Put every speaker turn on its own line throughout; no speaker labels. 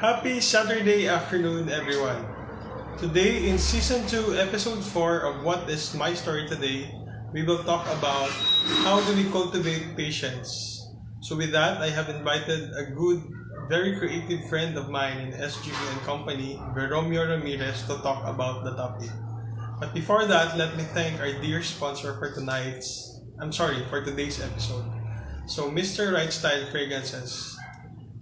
Happy Saturday afternoon, everyone. Today, in Season 2, Episode 4 of What is My Story Today, we will talk about how do we cultivate patience. So with that, I have invited a good, very creative friend of mine in SGB and Company, Veromeo Ramirez, to talk about the topic. But before that, let me thank our dear sponsor for today's episode. So Mr. Right Style Fragrances.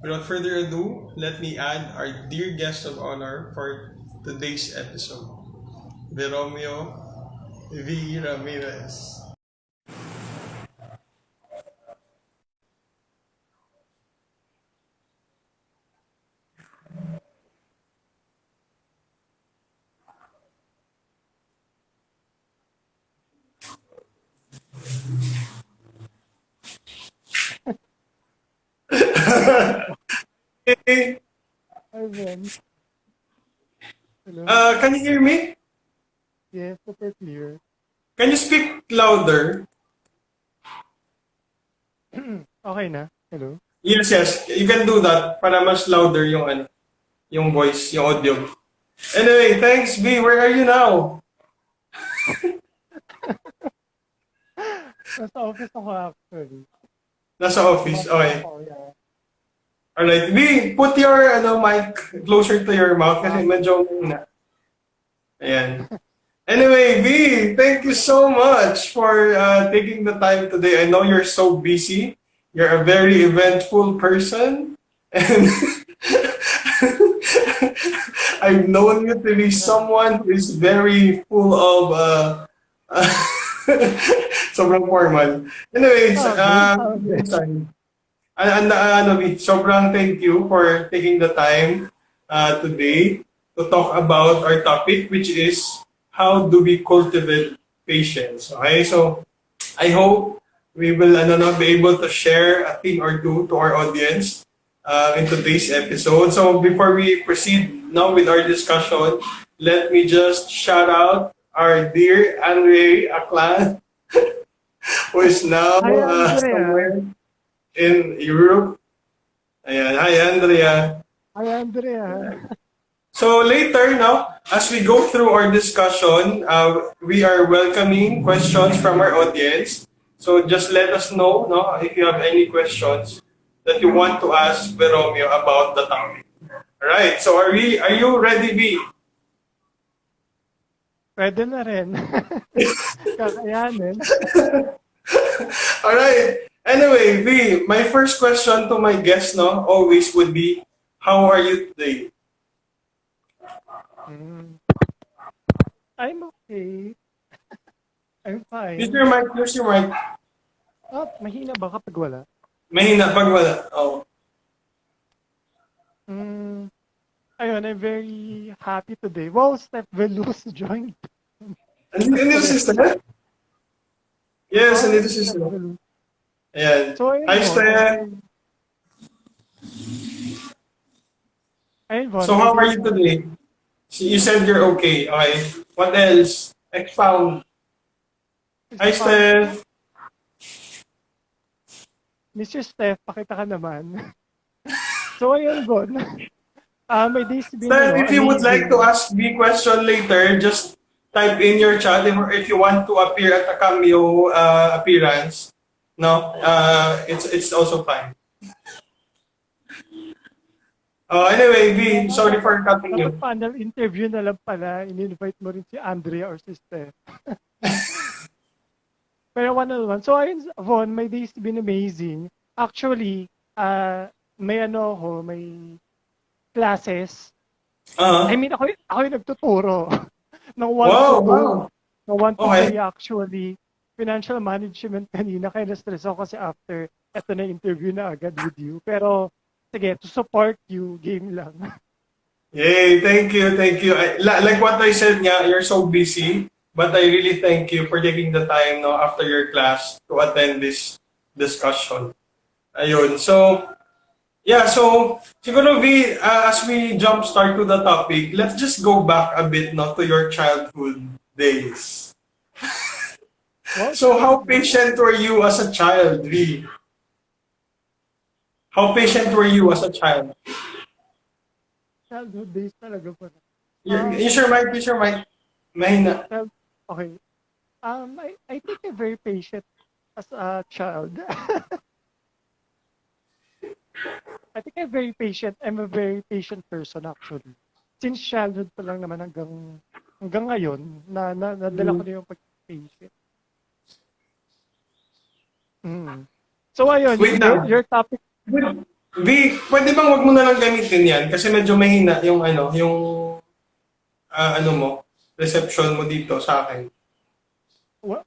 Without further ado, let me add our dear guest of honor for today's episode, Veromeo V. Ramirez. Hey,
Hi, Ben. Hello.
can you hear me?
Yes, super clear.
Can you speak louder?
Okay na. Hello.
Yes, yes. You can do that para mas louder yung voice, yung audio. Anyway, thanks B. Where are you now?
Nasa office ako actually.
Nasa office.
Pumasok
Okay.
ako, yeah.
Alright. B, put your mic closer to your mouth kasi medyo na. Ayan. Anyway, V, thank you so much for taking the time today. I know you're so busy. You're a very eventful person. And I've known you to be someone who is very full of sobrang formal. Anyways,
Sabi.
sorry. Sobrang thank you for taking the time today to talk about our topic, which is how do we cultivate patience. Okay, so I hope we will be able to share a thing or two to our audience in today's episode. So before we proceed now with our discussion, let me just shout out our dear Andre Aklan, who is now
Hi, Andrea.
somewhere in Europe. Ayan. Hi, Andrea.
Hi, Andrea.
So later, now, as we go through our discussion, we are welcoming questions from our audience. So just let us know, no, if you have any questions that you want to ask Veromeo about the topic. All right. So are you ready, B?
Pwede na rin. Kakayanin.
All right. Anyway, V, my first question to my guest, no, always would be, how are you today?
Mm. I'm okay. I'm
Use
fine.
your mic, use your mic.
Mahina ba kapag wala?
Mahina pag wala. Oh.
Mm. Ayun, I'm very happy today. Wow, Steph Veluz joined.
Andito si sister? Yes, andito si
Steph
sister.
Veluz.
Ayan.
So, ayun
Hi,
Von,
Steph.
ayun Von,
So
may
how are
days
you today? You said you're okay. Okay. What else? Expound. Hi,
found
Steph.
Mr. Steph, pakita ka naman. So, ayun, Bon. May days been,
Steph, if you would like to
amazing.
ask me question later, just type in your chat if you want to appear at a cameo appearance. No, it's also fine. Anyway, V, sorry for cutting
Dapat
you.
panel interview na lang pala, in-invite mo rin si Andrea or si Steph. Pero one-on-one. So, ayun, Von, may days been amazing. Actually, may classes. I
Uh-huh.
mean, ako yung nagtuturo ng 1 to
Wow,
2.
wow.
Ng 1 to 3
Okay.
actually. Financial management kanina. Kaya na-stress ako kasi after eto na interview na agad with you. Pero, sige, to support you, game lang.
Yay, thank you, thank you. Like what I said nga, you're so busy, but I really thank you for taking the time no after your class to attend this discussion. Ayun. So, yeah, so siguro V, as we jump start to the topic, let's just go back a bit no to your childhood days.
Wow,
So, how
childhood.
patient were you as a child, V? How patient were you as a child?
childhood days talaga po.
Use your mic, use your mic. Mahina.
Okay. I think I'm very patient as a child. I think I'm very patient. I'm a very patient person actually. Since childhood pa lang naman hanggang ngayon, nadala ko na yung pag-patient. Mm. So ayun,
Wait lang.
your topic.
V, pwede bang wag mo na lang gamitin yan? Kasi medyo mahina yung ano mo, reception mo dito sa akin.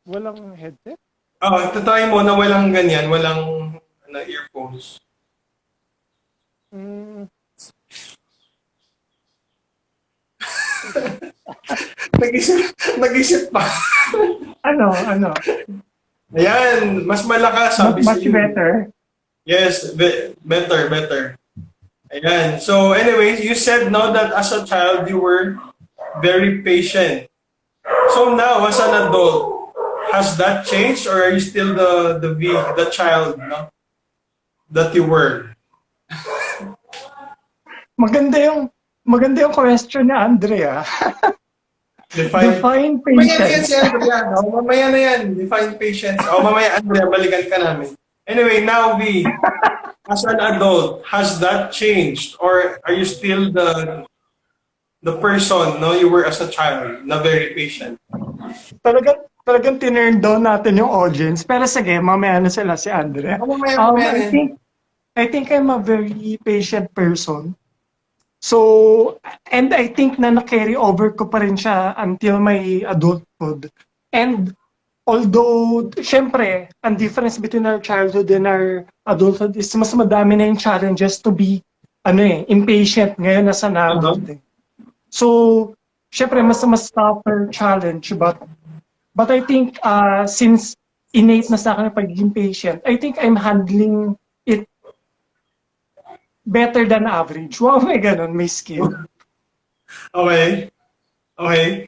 Walang headset?
Try mo na walang ganyan, walang earphones.
Mm.
Nag-isip pa.
Ano?
Ayan, mas malakas sabi sa
Much
iyo.
better.
Yes, better. Ayan. So anyways, you said now that as a child you were very patient. So now as an adult, has that changed or are you still the child, no? That you were?
Maganda yung question ni Andrea. Define
Mamaya na yan
patience.
si Andrea. No? Mamaya na yan. Define patience. Mamaya Andrea, balikan ka namin. Anyway, now V, as an adult, has that changed or are you still the person no you were as a child na very patient?
Talagang tinurn down natin yung audience. Pero sige, mamaya na sila si Andrea.
Mamaya na yan.
I think I'm a very patient person. So, and I think na na-carry over ko pa rin siya until my adulthood. And although, syempre, ang difference between our childhood and our adulthood is mas madami na yung challenges to be impatient ngayon nasa adult. So, syempre, mas tougher challenge. But I think since innate na sa akin ang pagiging patient, I think I'm handling it better than average. Wow, may ganun, may skill.
Okay.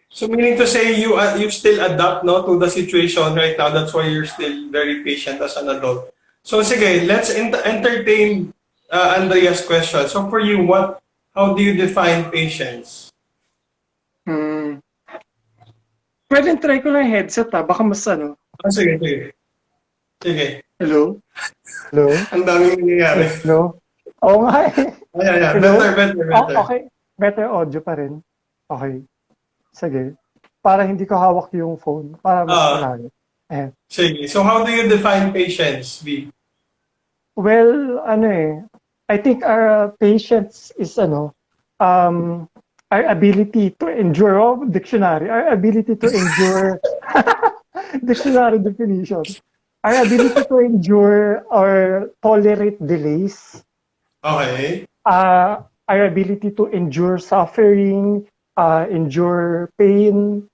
So meaning to say you still adapt no to the situation right now. That's why you're still very patient as an adult. So sige, let's entertain Andrea's question. So for you, how do you define patience?
Pwede try ko lang headset baka mas
Sige.
Hello?
Ang daming nangyayari.
Hello? Oo nga eh.
Yeah.
Hello?
Better.
Okay. Better audio pa rin. Okay. Sige. Para hindi ko hawak yung phone. Para mas malayo.
Sige. So how do you define patience, V?
Well, I think our patience is our ability to endure dictionary. Our ability to endure dictionary definition. Our ability to endure or tolerate delays.
Okay.
Our ability to endure suffering, endure pain.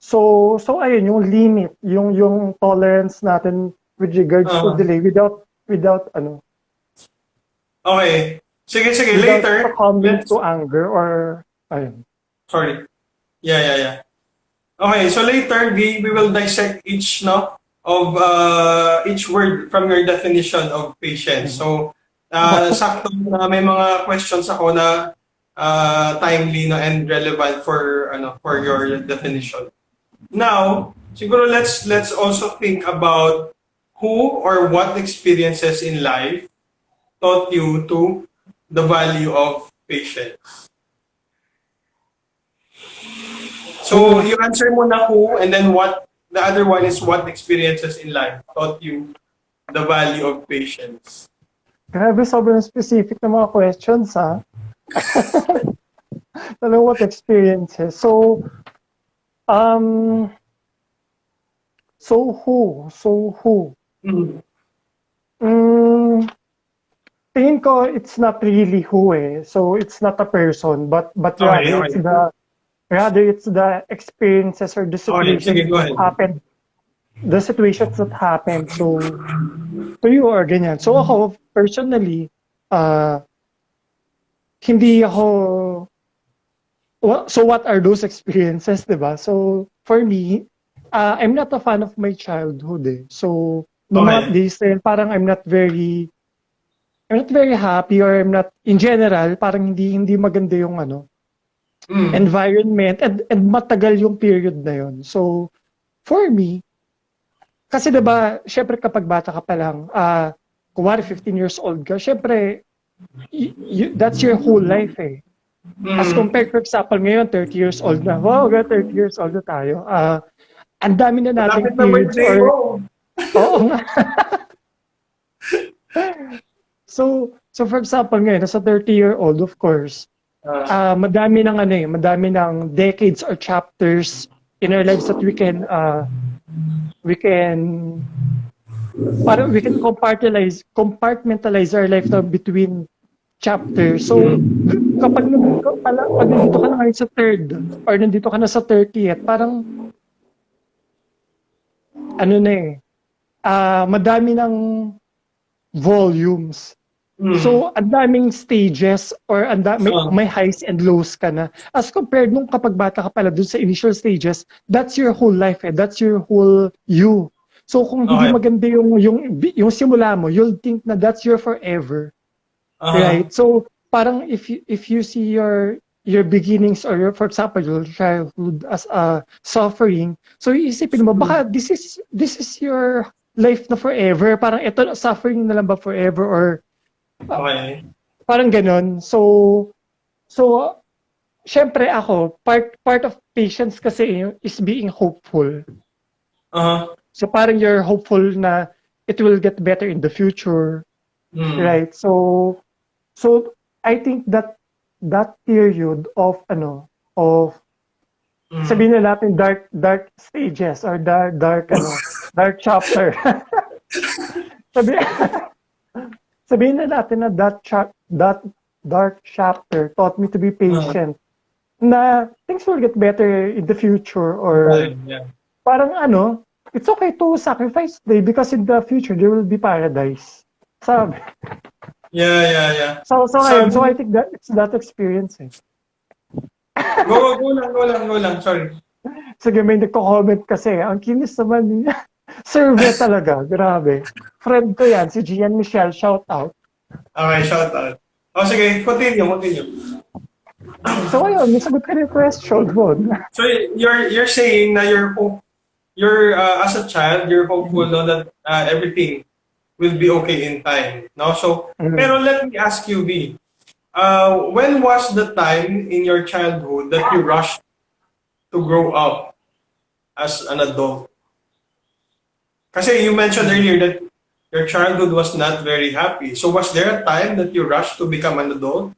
So ayun yung limit, yung tolerance natin with regards to delay without
Okay. Sige,
without
later.
succumbing to anger or ayun.
Sorry. Yeah. Okay, so later we will dissect each each word from your definition of patience. So sakto na may mga questions ako na timely and relevant for your definition. Now, siguro let's also think about who or what experiences in life taught you to the value of patience. So you answer mo na who and then what. The other one is what experiences in life taught you the value of patience.
Grabe, sobrang specific na mga questions, ha? Alam what experiences. So who? Tingin ko, it's not really who So it's not a person, but rather it's the experiences or the situations that happened. The situations that happened to you or ganyan. So ako, personally, hindi ako... So what are those experiences, diba? So for me, I'm not a fan of my childhood So, no mga days parang I'm not very I'm not very happy or I'm not, in general, parang hindi maganda yung
Mm.
environment and matagal yung period na yun. So, for me, kasi 'di ba, syempre kapag bata ka pa lang, kunwari 15 years old ka, syempre, that's your whole life eh. As
Mm.
compared, for example, ngayon, 30 years old na. Wow, 30 years old na tayo. Ang dami na nating
Malapit na
periods
birthday
or,
mo.
oo nga. So for example, ngayon, nasa 30-year-old, of course,
Ah,
madami ng madami ng decades or chapters in our lives that we can parang we can compartmentalize our life na between chapters. So pag nandito ka na ngayon sa third or nandito ka na sa 30th, parang na madami ng volumes.
mm.
So, ang daming stages or
Ah,
may highs and lows ka na. As compared nung kapag bata ka pala dun sa initial stages, that's your whole life eh. That's your whole you. So, kung hindi
okay.
maganda yung simula mo, you'll think na that's your forever.
Uh-huh.
Right? So, parang if you see your beginnings or your, for example, your childhood as a suffering, so iisipin mo, baka this is your life na forever. Parang ito, suffering na lang ba forever or
Okay.
parang ganon. So, syempre ako, part of patience kasi is being hopeful.
Uh-huh.
So, parang you're hopeful na it will get better in the future,
Mm.
right? So I think that period of of
Mm.
sabihin na natin dark stages or dark chapter. Sabi sabihin na natin na that dark chapter taught me to be
Uh-huh.
patient na things will get better in the future or
Okay. Yeah.
parang it's okay to sacrifice today because in the future there will be paradise. Sabi.
Yeah, yeah, yeah.
So ngayon, so I
Sabi,
think that it's that experience eh.
go lang, sorry.
Sige, may nagko-comment kasi. Ang kinis naman niya. Survey talaga. Grabe. Friend ko yan, si Gian Michelle. Shout out.
Okay, shout out. Oh, sige, continue.
So ayun, nasagot ka na yung question mo.
So you're saying na you're as a child, you're hopeful no, that everything will be okay in time. No? So, pero
Mm.
let me ask you, B. When was the time in your childhood that you rushed to grow up as an adult? Kasi you mentioned earlier that your childhood was not very happy. So was there a time that you rushed to become an adult?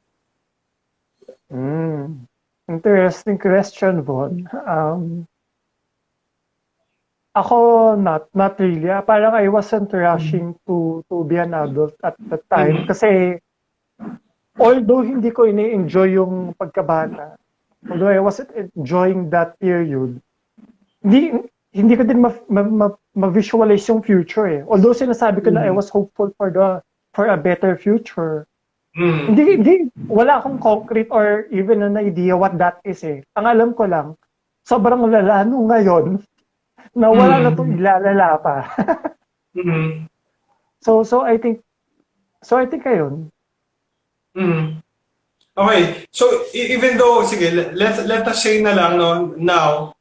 Mm. Interesting question, Von. Ako, not really. Parang I wasn't rushing to be an adult at that time.
Mm-hmm.
Kasi, although hindi ko ini-enjoy yung pagkabata, although I wasn't enjoying that period, hindi hindi ko din ma-visualize yung future eh. Although sinasabi ko na I
Mm-hmm.
was hopeful for a better future.
Mm-hmm.
Hindi wala akong concrete or even an idea what that is eh. Ang alam ko lang, sobrang lala nung ngayon na wala na itong
Mm-hmm.
ilalala pa.
Mm-hmm.
So I think ayun.
Mm-hmm. Okay. So even though sige, let us say na lang no now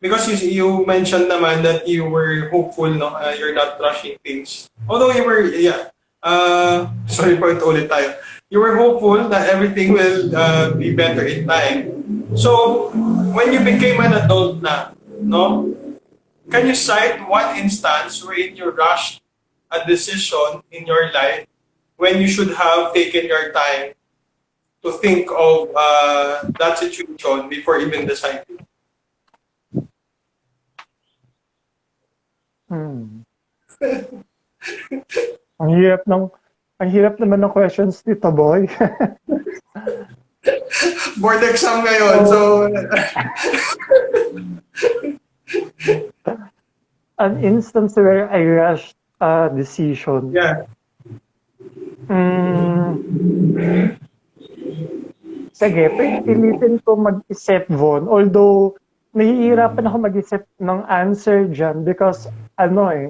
because you mentioned naman that you were hopeful no you're not rushing things. Although you were yeah sorry po ito ulit tayo. You were hopeful that everything will be better in time. So when you became an adult na no can you cite one instance wherein you rushed a decision in your life when you should have taken your time to think of that situation before even deciding?
Hmm. Ang hirap naman ng questions dito, boy.
Board exam ngayon, so
So, an instance where I rushed a decision.
yeah.
Mm, sige, pilitin ko mag-isip, Von. Although, nahihirapan ako mag-isip ng answer dyan because, ano eh,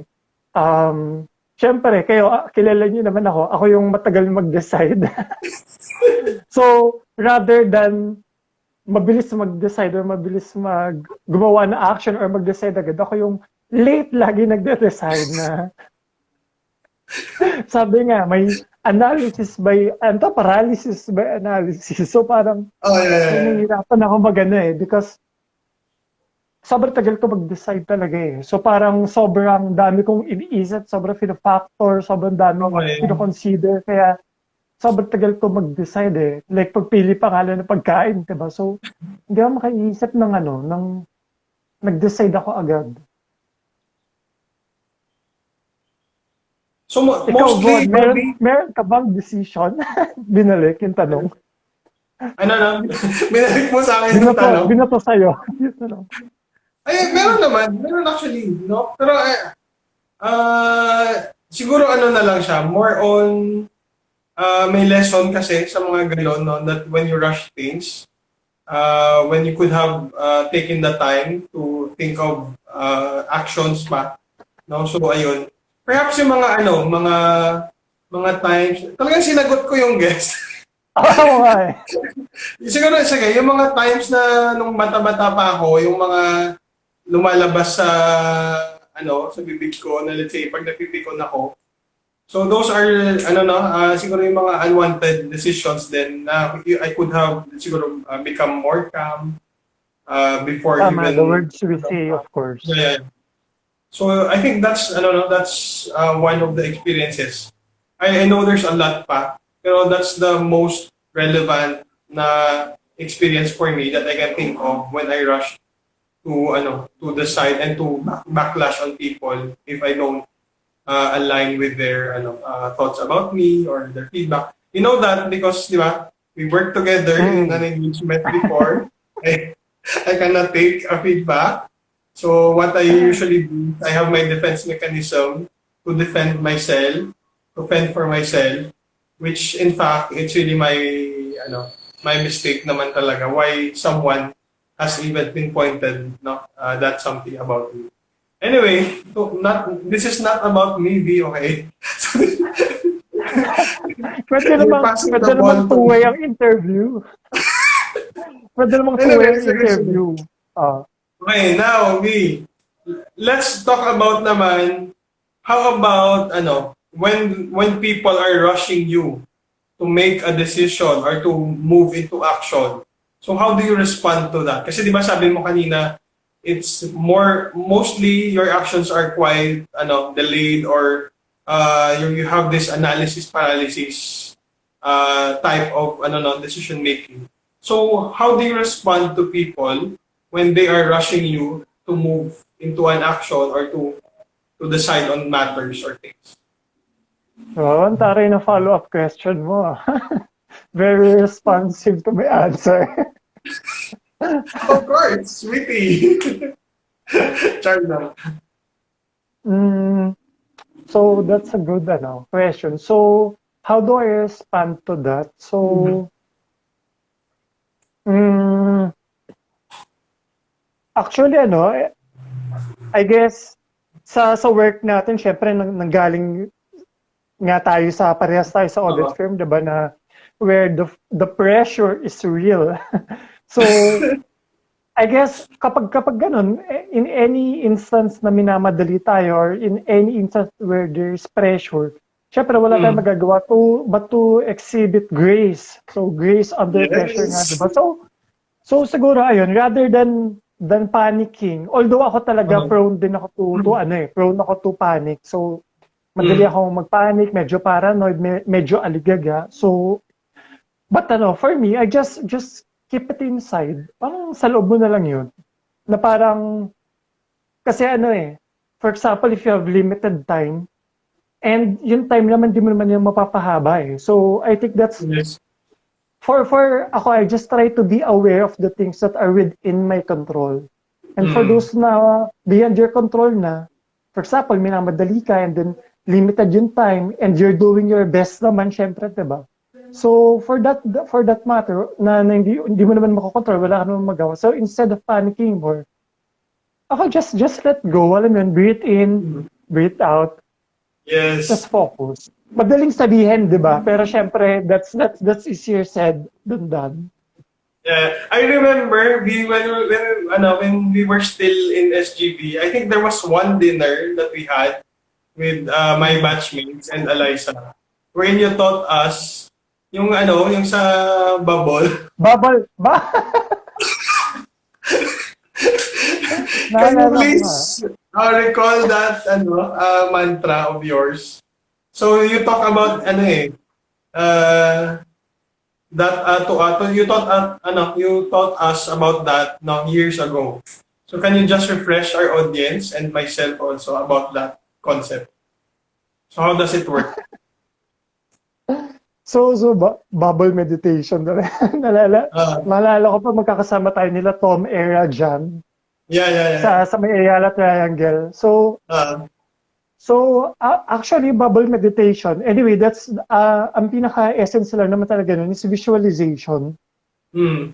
um, syempre, kayo, kilala niyo naman ako yung matagal mag-decide. So, rather than mabilis mag-decide or mabilis gumawa na action or mag-decide agad, ako yung late lagi nagde-decide na sabi nga, may paralysis by analysis. So parang,
Oh, yeah, yeah, yeah.
nahihirapan ako because sobrang tagal ko mag-decide talaga eh. So parang sobrang dami kong iniisip, sobrang factor, sobrang daming
Okay.
kino-consider. Kaya sobrang tagal ko mag-decide eh. Like pagpili pa nga lang ng pagkain, diba? So hindi ako makaisip ng nag-decide ako agad.
So,
Ikaw,
mostly,
Von,
you'll
meron,
be,
meron ka bang decision? Binalik yung tanong.
ano, binalik mo sa akin yung tanong.
Binato sa'yo. Yung tanong.
Ay, meron naman. Meron actually, no? Pero, siguro ano na lang siya, more on, may lesson kasi sa mga gano'n, no? That when you rush things, when you could have taken the time to think of actions pa, no? So, ayun. Perhaps yung mga times, talagang sinagot ko yung guest.
Oo nga eh.
Siguro, sige, yung mga times na nung bata-bata pa ako, yung mga lumalabas sa sa bibig ko na let's say pag napipikon ako. So those are siguro yung mga unwanted decisions then na I could have siguro become more calm before
Tama, the
even
words we say, of course.
yeah. So I think that's one of the experiences. I know there's a lot pa, pero that's the most relevant na experience for me that I can think of when I rush to decide and to backlash on people if I don't align with their thoughts about me or their feedback. You know that because di ba, we worked together in an engagement before. I, I cannot take a feedback. So what I usually do, I have my defense mechanism to defend myself, to fend for myself, which in fact it's really my mistake naman talaga. Why someone has even pinpointed that's something about me. Anyway, so this is not about me, B, okay?
Pwede
You're
namang,
passing
pwede
the
namang
ball to
two-way
me.
ang interview. Pwede namang two-way
Anyway,
ang
sige, sige.
interview. Ah.
Okay, now, B, let's talk about naman, how about, when people are rushing you to make a decision or to move into action. So how do you respond to that? Kasi di ba sabi mo kanina, it's mostly your actions are quite delayed or you have this analysis paralysis type of decision making. So how do you respond to people when they are rushing you to move into an action or to decide on matters or things?
Oh, ang taray na follow-up question mo. Very responsive to my answer.
Of course, sweetie. Char lang.
mm, so that's a good question. So how do I respond to that? So mm, actually I guess sa work natin syempre nanggaling nga tayo parehas tayo sa audit
Oo.
firm, 'di ba, na where the pressure is real. So I guess kapag ganun, in any instance na minamadali tayo or in any instance where there's pressure, syempre wala tayong
Mm.
magagawa but to exhibit grace. So grace under pressure nga,
Yes.
'di ba? So siguro ayun, rather than panicking, although ako talaga
Oo.
prone din ako prone ako to panic. So madali
Mm.
akong magpanic, medyo paranoid, medyo aligaga. So but for me, I just keep it inside. Parang sa loob mo na lang yun. Na parang, kasi for example, if you have limited time, and yung time naman, di mo naman yung mapapahaba eh. So, I think that's,
Yes.
for ako, I just try to be aware of the things that are within my control. And for
Mm.
those na beyond your control na, for example, minamadali ka and then limited yung time and you're doing your best naman, syempre, diba? So for that matter, na hindi mo naman makokontrol, wala ka naman magawa. So instead of panicking ako just let go, alam mo yun, breathe in,
Mm.
breathe out,
Yes.
Just focus. Madaling sabihin, di ba? Pero syempre, that's easier said than done.
Yeah, I remember when we were still in SGB, I think there was one dinner that we had with my batchmates and Eliza, wherein you taught us yung sa bubble.
Bubble, ba?
Can you
Naalala ko nga.
please recall that mantra of yours? So you talk about uh, that you taught us about that no years ago. So can you just refresh our audience and myself also about that concept? So how does it work?
Bubble meditation.
Uh,
Naalala ko pa magkakasama tayo nila Tom Era dyan
yeah, yeah, yeah.
sa may Ayala Triangle.
Uh,
Actually, bubble meditation. Anyway, that's ang pinaka-essence lang naman talaga nun is visualization.
mm,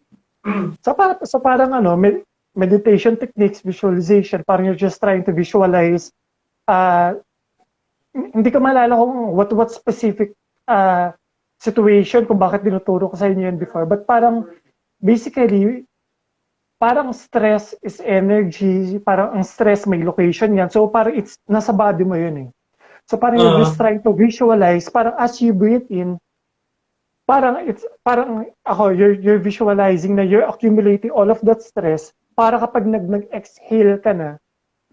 Parang meditation techniques, visualization, parang you're just trying to visualize. Uh, Hindi ko maalala kung what specific situation kung bakit dinuturo ko sa inyo yun before. But parang, basically, parang stress is energy, parang ang stress may location yan. So parang it's nasa body mo yun eh. So parang you're just trying to visualize, parang as you breathe in, parang ako, you're visualizing na you're accumulating all of that stress para kapag nag-exhale ka na,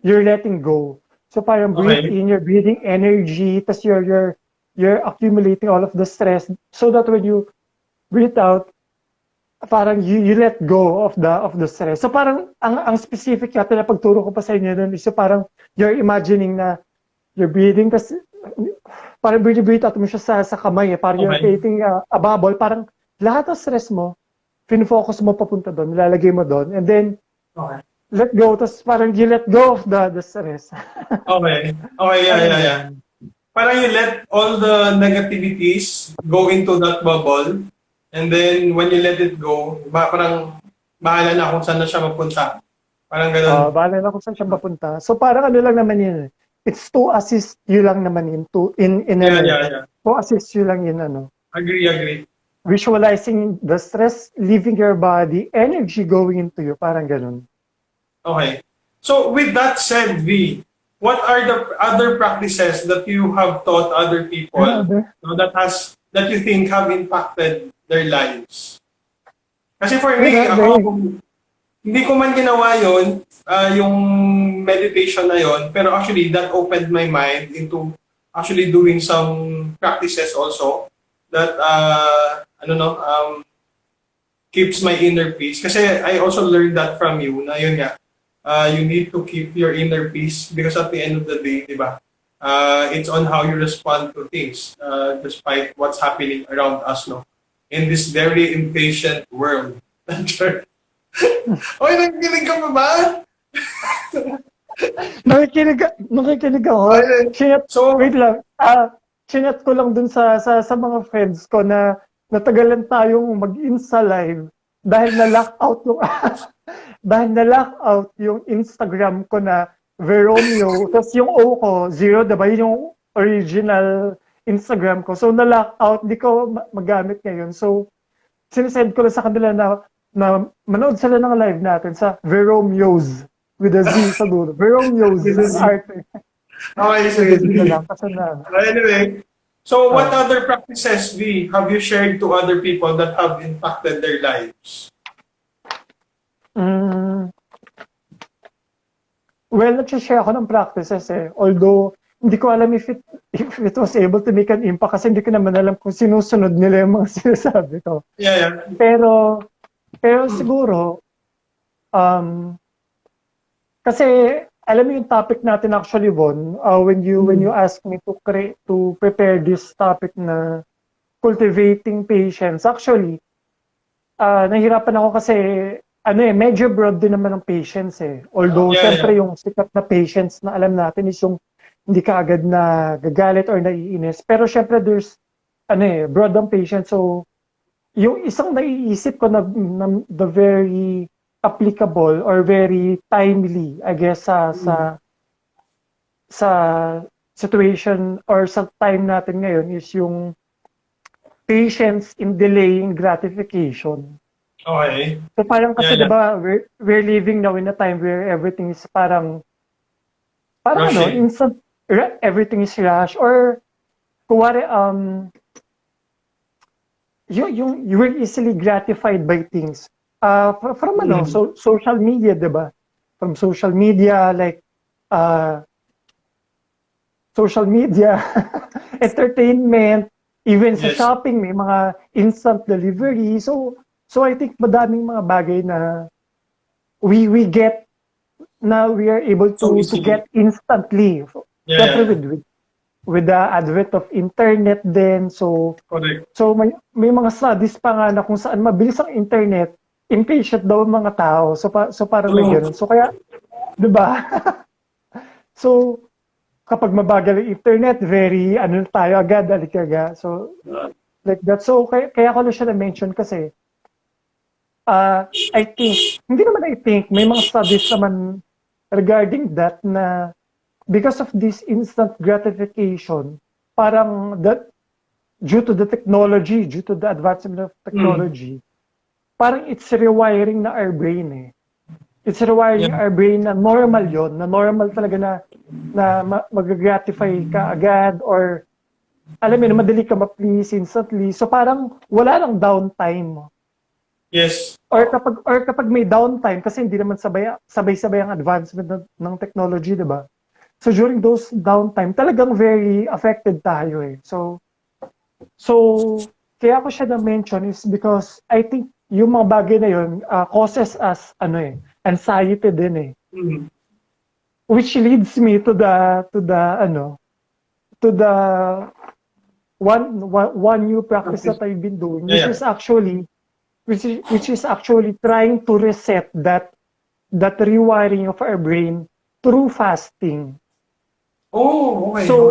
you're letting go. So parang breathe
okay.
in, you're breathing energy, tas you're accumulating all of the stress so that when you breathe out, parang you let go of the stress. So parang ang specific yata na pagturo ko pa sa inyo doon is so parang you're imagining na you're breathing tas parang breathe out mo siya sa kamay eh. Parang you're
Okay.
creating a bubble. Parang lahat ng stress mo, pinfocus mo papunta doon, nilalagay mo doon, and then
Okay.
let go, tas parang you let go of the stress.
Okay. Okay, yeah,
Parang
yeah, yeah.
ganun.
Parang you let all the negativities go into that bubble, and then when you let it go, parang bahala na kung saan na siya mapunta. Parang ganun.
Bahala na kung saan siya mapunta. So parang ano lang naman yun. It's to assist you lang naman yun. In
Yeah,
ano eh.
yeah, yeah.
To assist you lang yun ano.
Agree, agree.
Visualizing the stress leaving your body, energy going into you. Parang ganun.
Okay. So with that said, V, what are the other practices that you have taught other people
Grabe.
that you think have impacted their lives? Kasi for me,
Grabe.
hindi ko man ginawa yon, yung meditation na yon, pero actually that opened my mind into actually doing some practices also that keeps my inner peace. Kasi I also learned that from you na yun nga, you need to keep your inner peace because at the end of the day, di ba? It's on how you respond to things despite what's happening around us, no? In this very impatient world. Oy, nakikinig ka pa ba?
Nakikinig ako.
Ay, so,
Wait lang. Chinat ko lang dun sa mga friends ko na natagalan tayong mag-insta live dahil na-lock out yung dahil na-lock out yung Instagram ko na Veromeo, tapos yung O ko, zero, diba? Yun yung original Instagram ko. So, na-lock out, di ko magamit ngayon. So, sinesend ko lang sa kanila na manood sila ng live natin sa Veromeos with a Z sa dulo. Veromeos arte.
okay,
With a Z na
sige.
lang. Kasi na,
Anyway, so what
uh,
other practices, V, have you shared to other people that have impacted their lives?
mm, well, nag-share ako ng practices eh. Although, hindi ko alam if it was able to make an impact kasi hindi ko naman alam kung sinusunod nila yung mga sinasabi ko.
Yeah, yeah.
Pero siguro, um, kasi alam mo yung topic natin actually, Von, when you ask me to prepare this topic na cultivating patience, actually, nahirapan ako kasi medyo broad din naman ng patience eh. Although,
Yeah, yeah.
syempre yung sikat na patience na alam natin is yung hindi ka agad na gagalit or naiinis. Pero syempre there's, broad ang patience. So, yung isang naiisip ko na the very applicable or very timely, I guess, sa situation or sa time natin ngayon is yung patience in delaying gratification.
Okay.
So parang
Yeah,
kasi
yeah.
'di ba we're living now in a time where everything is parang ano,
Rushing.
instant everything is rush or kuwari you were easily gratified by things. From ano,
Mm.
so social media, 'di ba? From social media like uh social media, entertainment, even sa
Yes.
shopping may mga instant delivery. So I think madaming mga bagay na we get now we are able
So
to
easily.
get instantly.
Yeah, yeah,
Siyempre
yeah.
with the advent of internet din.
Correct.
So may mga studies pa nga na kung saan mabilis ang internet, impatient daw ang mga tao. So parang may
True.
ganun. So kaya, 'di ba? So kapag mabagal ang internet, very ano tayo agad, alikaga. So like that. So kaya ko na siya na-mention kasi I think, hindi naman I think, may mga studies naman regarding that na because of this instant gratification, parang that due to the technology, due to the advancement of
Mm.
technology, parang it's rewiring na our brain eh. It's rewiring
Yeah.
our brain na normal yon, na normal talaga na mag-gratify ka agad or alam mo na madali ka ma-please instantly. So parang wala nang downtime.
Yes.
Or kapag may downtime kasi hindi naman sabay-sabay ang advancement ng technology, 'di ba? So during those downtime, talagang very affected tayo eh. So kaya ko siya na-mention is because I think yung mga bagay na yun causes us ano eh, anxiety din eh.
Mm.
Which leads me to the one new practice that I've been doing,
Yeah, yeah.
which is actually trying to reset that rewiring of our brain through fasting.
Oh, okay, okay.
So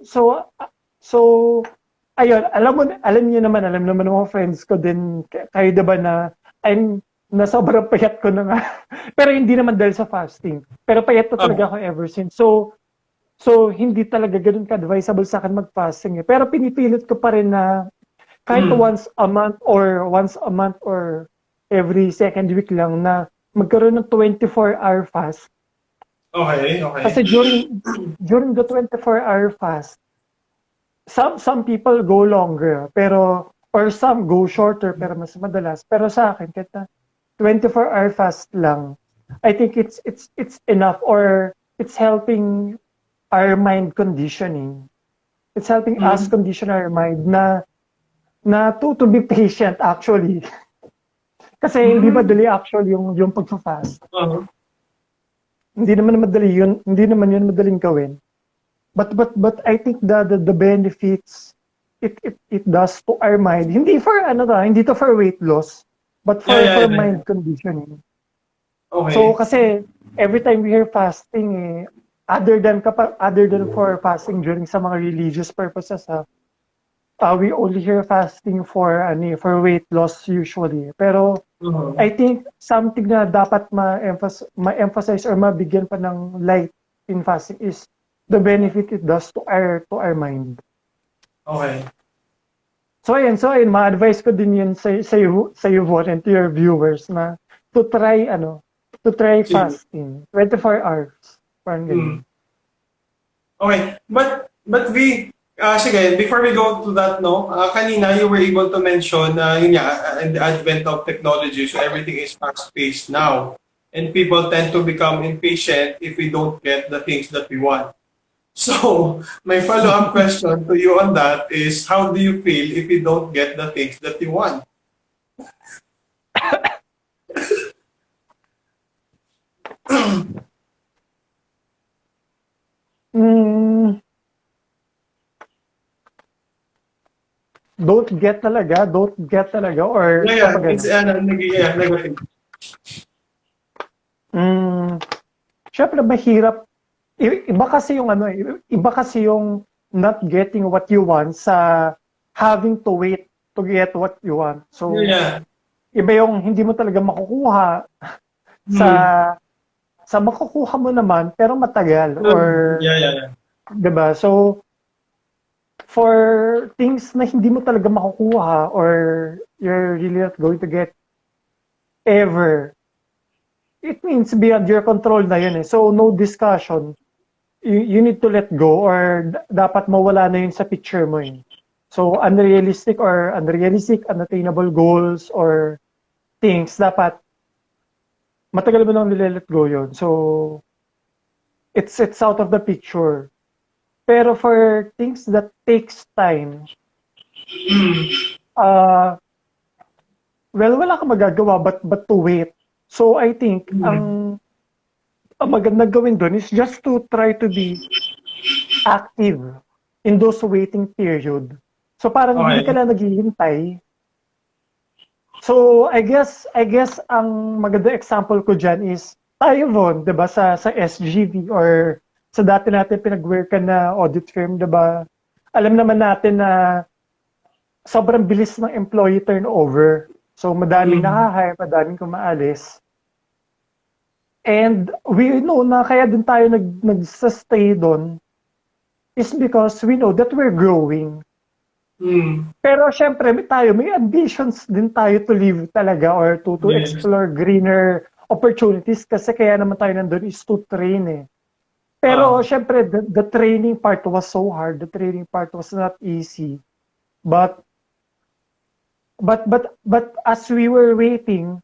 so so ayun, alam naman ng mga friends ko din kayo 'di ba na sobrang payat ko na nga. Pero hindi naman dahil sa fasting. Pero payat na talaga
Um,
ako ever since. So hindi talaga ganoon ka-advisable sa akin mag-fasting eh. Pero pinipilit ko pa rin na kahit
mm.
once a month or every second week lang na magkaroon ng 24-hour fast.
Okay,
Kasi
okay.
during the 24-hour fast, some people go longer, pero or some go shorter pero mas madalas. Pero sa akin kahit na 24-hour fast lang, I think it's enough or it's helping our mind conditioning. It's helping us
Mm.
condition our mind na to be patient actually. Kasi hindi
Mm.
madali actually yung pagfa-fast.
Uh-huh.
Hindi naman madali yun, hindi naman yun madaling gawin. But I think the benefits it does to our mind. Hindi to for weight loss, but
Yeah, yeah,
for
yeah, yeah.
mind conditioning. So
Okay.
kasi every time we hear fasting other than for fasting during sa mga religious purposes we only hear fasting for weight loss usually. Pero
Uh-huh.
I think something na dapat ma-emphasize or mabigyan pa ng light in fasting is the benefit it does to our mind.
Okay.
So ayun, ma-advise ko din yun sa iyo Von, and to your viewers na to try
Sige.
fasting 24 hours. Parang
Mm.
ganun.
Okay. But sige, before we go to that, no, kanina you were able to mention, yun nga, the advent of technology, so everything is fast-paced now. And people tend to become impatient if we don't get the things that we want. So, my follow-up question to you on that is, how do you feel if you don't get the things that you want?
Mm, don't get talaga or
Yeah, yeah,
kapag
it's
ano.
yeah, negative.
Mm, syempre mahirap. Iba kasi yung not getting what you want sa having to wait to get what you want.
Yeah,
So,
yeah.
iba yung hindi mo talaga makukuha sa
Hmm.
sa makukuha mo naman pero matagal or
Yeah, yeah, yeah.
'Di ba? So, for things na hindi mo talaga makukuha or you're really not going to get ever, it means beyond your control na yun eh. So, no discussion. You need to let go or dapat mawala na yun sa picture mo eh. So, unrealistic, unattainable goals or things, dapat matagal mo nang nile-let go yun. So, it's out of the picture. Pero for things that takes time, uh, well, wala kang magagawa but to wait. So, I think, ang magandang gawin doon is just to try to be active in those waiting period. So, parang hindi ka
Okay.
na naghihintay. So, I guess ang maganda example ko dyan is tayo, Von, 'di ba, sa SGV or sa dati natin pinag-workan na audit firm, 'di ba? Alam naman natin na sobrang bilis ng employee turnover. So, madaming
Mm.
nakahire, madaming kumaalis. And we know na kaya din tayo nag-stay doon is because we know that we're growing.
Mm.
Pero syempre, may ambitions din tayo to live talaga or to
Yes.
explore greener opportunities kasi kaya naman tayo nandun is to train eh. Pero
Ah.
syempre, the training part was so hard. The training part was not easy. But but as we were waiting,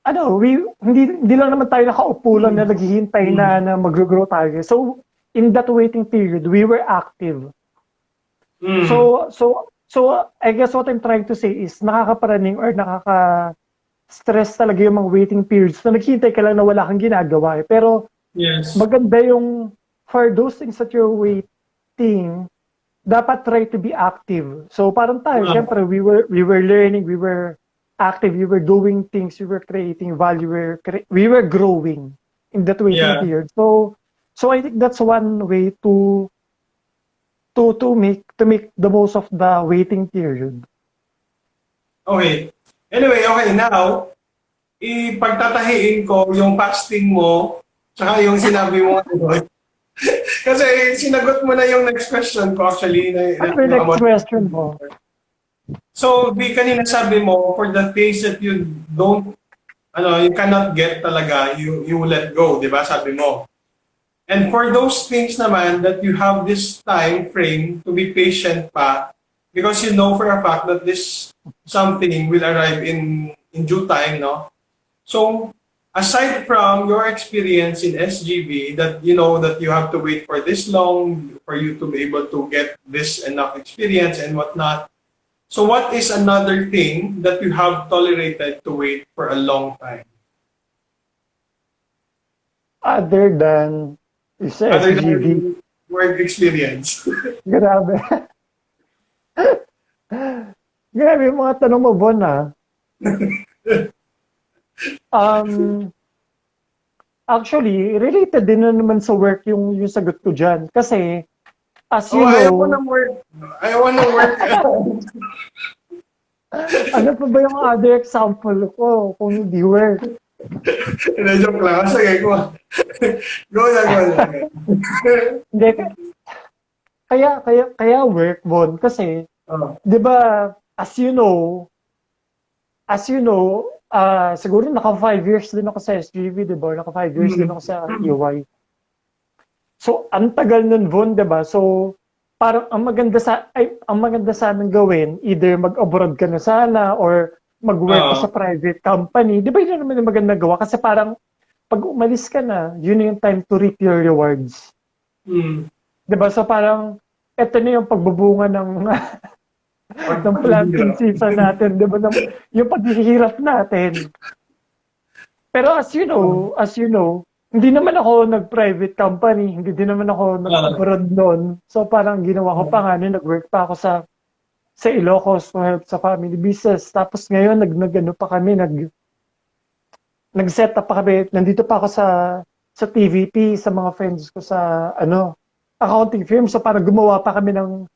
hindi lang naman tayo nakaupo lang na
Mm.
naghihintay
Mm.
na mag-grow tayo. So in that waiting period, we were active.
Mm.
So I guess what I'm trying to say is nakakaparaning or nakaka-stress talaga yung mga waiting periods na naghihintay ka lang na wala kang ginagawa eh. Pero
Yes.
maganda yung for those things that you're waiting, dapat try to be active. So parang tayo,
Ah.
syempre we were learning, we were active, we were doing things, we were creating value, we were growing in that waiting
Yeah.
period. So I think that's one way to make the most of the waiting period.
Okay. Anyway, okay, now, ipagtatahiin ko yung fasting mo tsaka yung sinabi mo ngayon. Kasi sinagot mo na yung next question ko actually
Ano ba yung
yung
next
about.
question mo?
So, di kanina sabi mo, for the things that you don't, you cannot get talaga, you let go, di ba? Sabi mo. And for those things naman that you have this time frame to be patient pa, because you know for a fact that this something will arrive in due time, no? So, aside from your experience in SGB, that you know that you have to wait for this long for you to be able to get this enough experience and whatnot. So, what is another thing that you have tolerated to wait for a long time,
Other than sa
other
SGV.
than work experience?
Grabe. Grabe yung mga tanong mo, Bon, ah. Um, Actually, related din na naman sa work yung sagot ko dyan. Kasi, as
Oh,
you
ayaw ko
know,
ng work. Ayaw ko ng work.
ano pa ba yung other example ko kung hindi work?
Na-joke lang. Sige, go. Go na, go na.
Hindi, kaya work, Bon, kasi,
Oh.
di ba, siguro naka 5 years din ako sa SGV, di ba? Naka 5 years din
Mm.
ako sa EY. So, ang tagal nun, Von, di ba? So, parang ang maganda sa amin gawin, either mag-abroad ka na sana or mag-work ka sa
Oh.
private company. Di ba yun naman yung maganda gawa? Kasi parang pag umalis ka na, yun na yung time to reap your rewards.
Mm.
Di ba? So, parang eto na yung pagbubunga ng ng planting
Pag-hirap.
season natin, 'di ba? Yung paghihirap natin. Pero as you know, hindi naman ako nag-private company, hindi din naman ako
Ah.
nag-abroad noon. So parang ginawa ko pa nga nag-work pa ako sa Ilocos to help sa family business. Tapos ngayon nag-ano pa kami, nag-set up pa kami. Nandito pa ako sa TVP sa mga friends ko sa accounting firm. So parang gumawa pa kami ng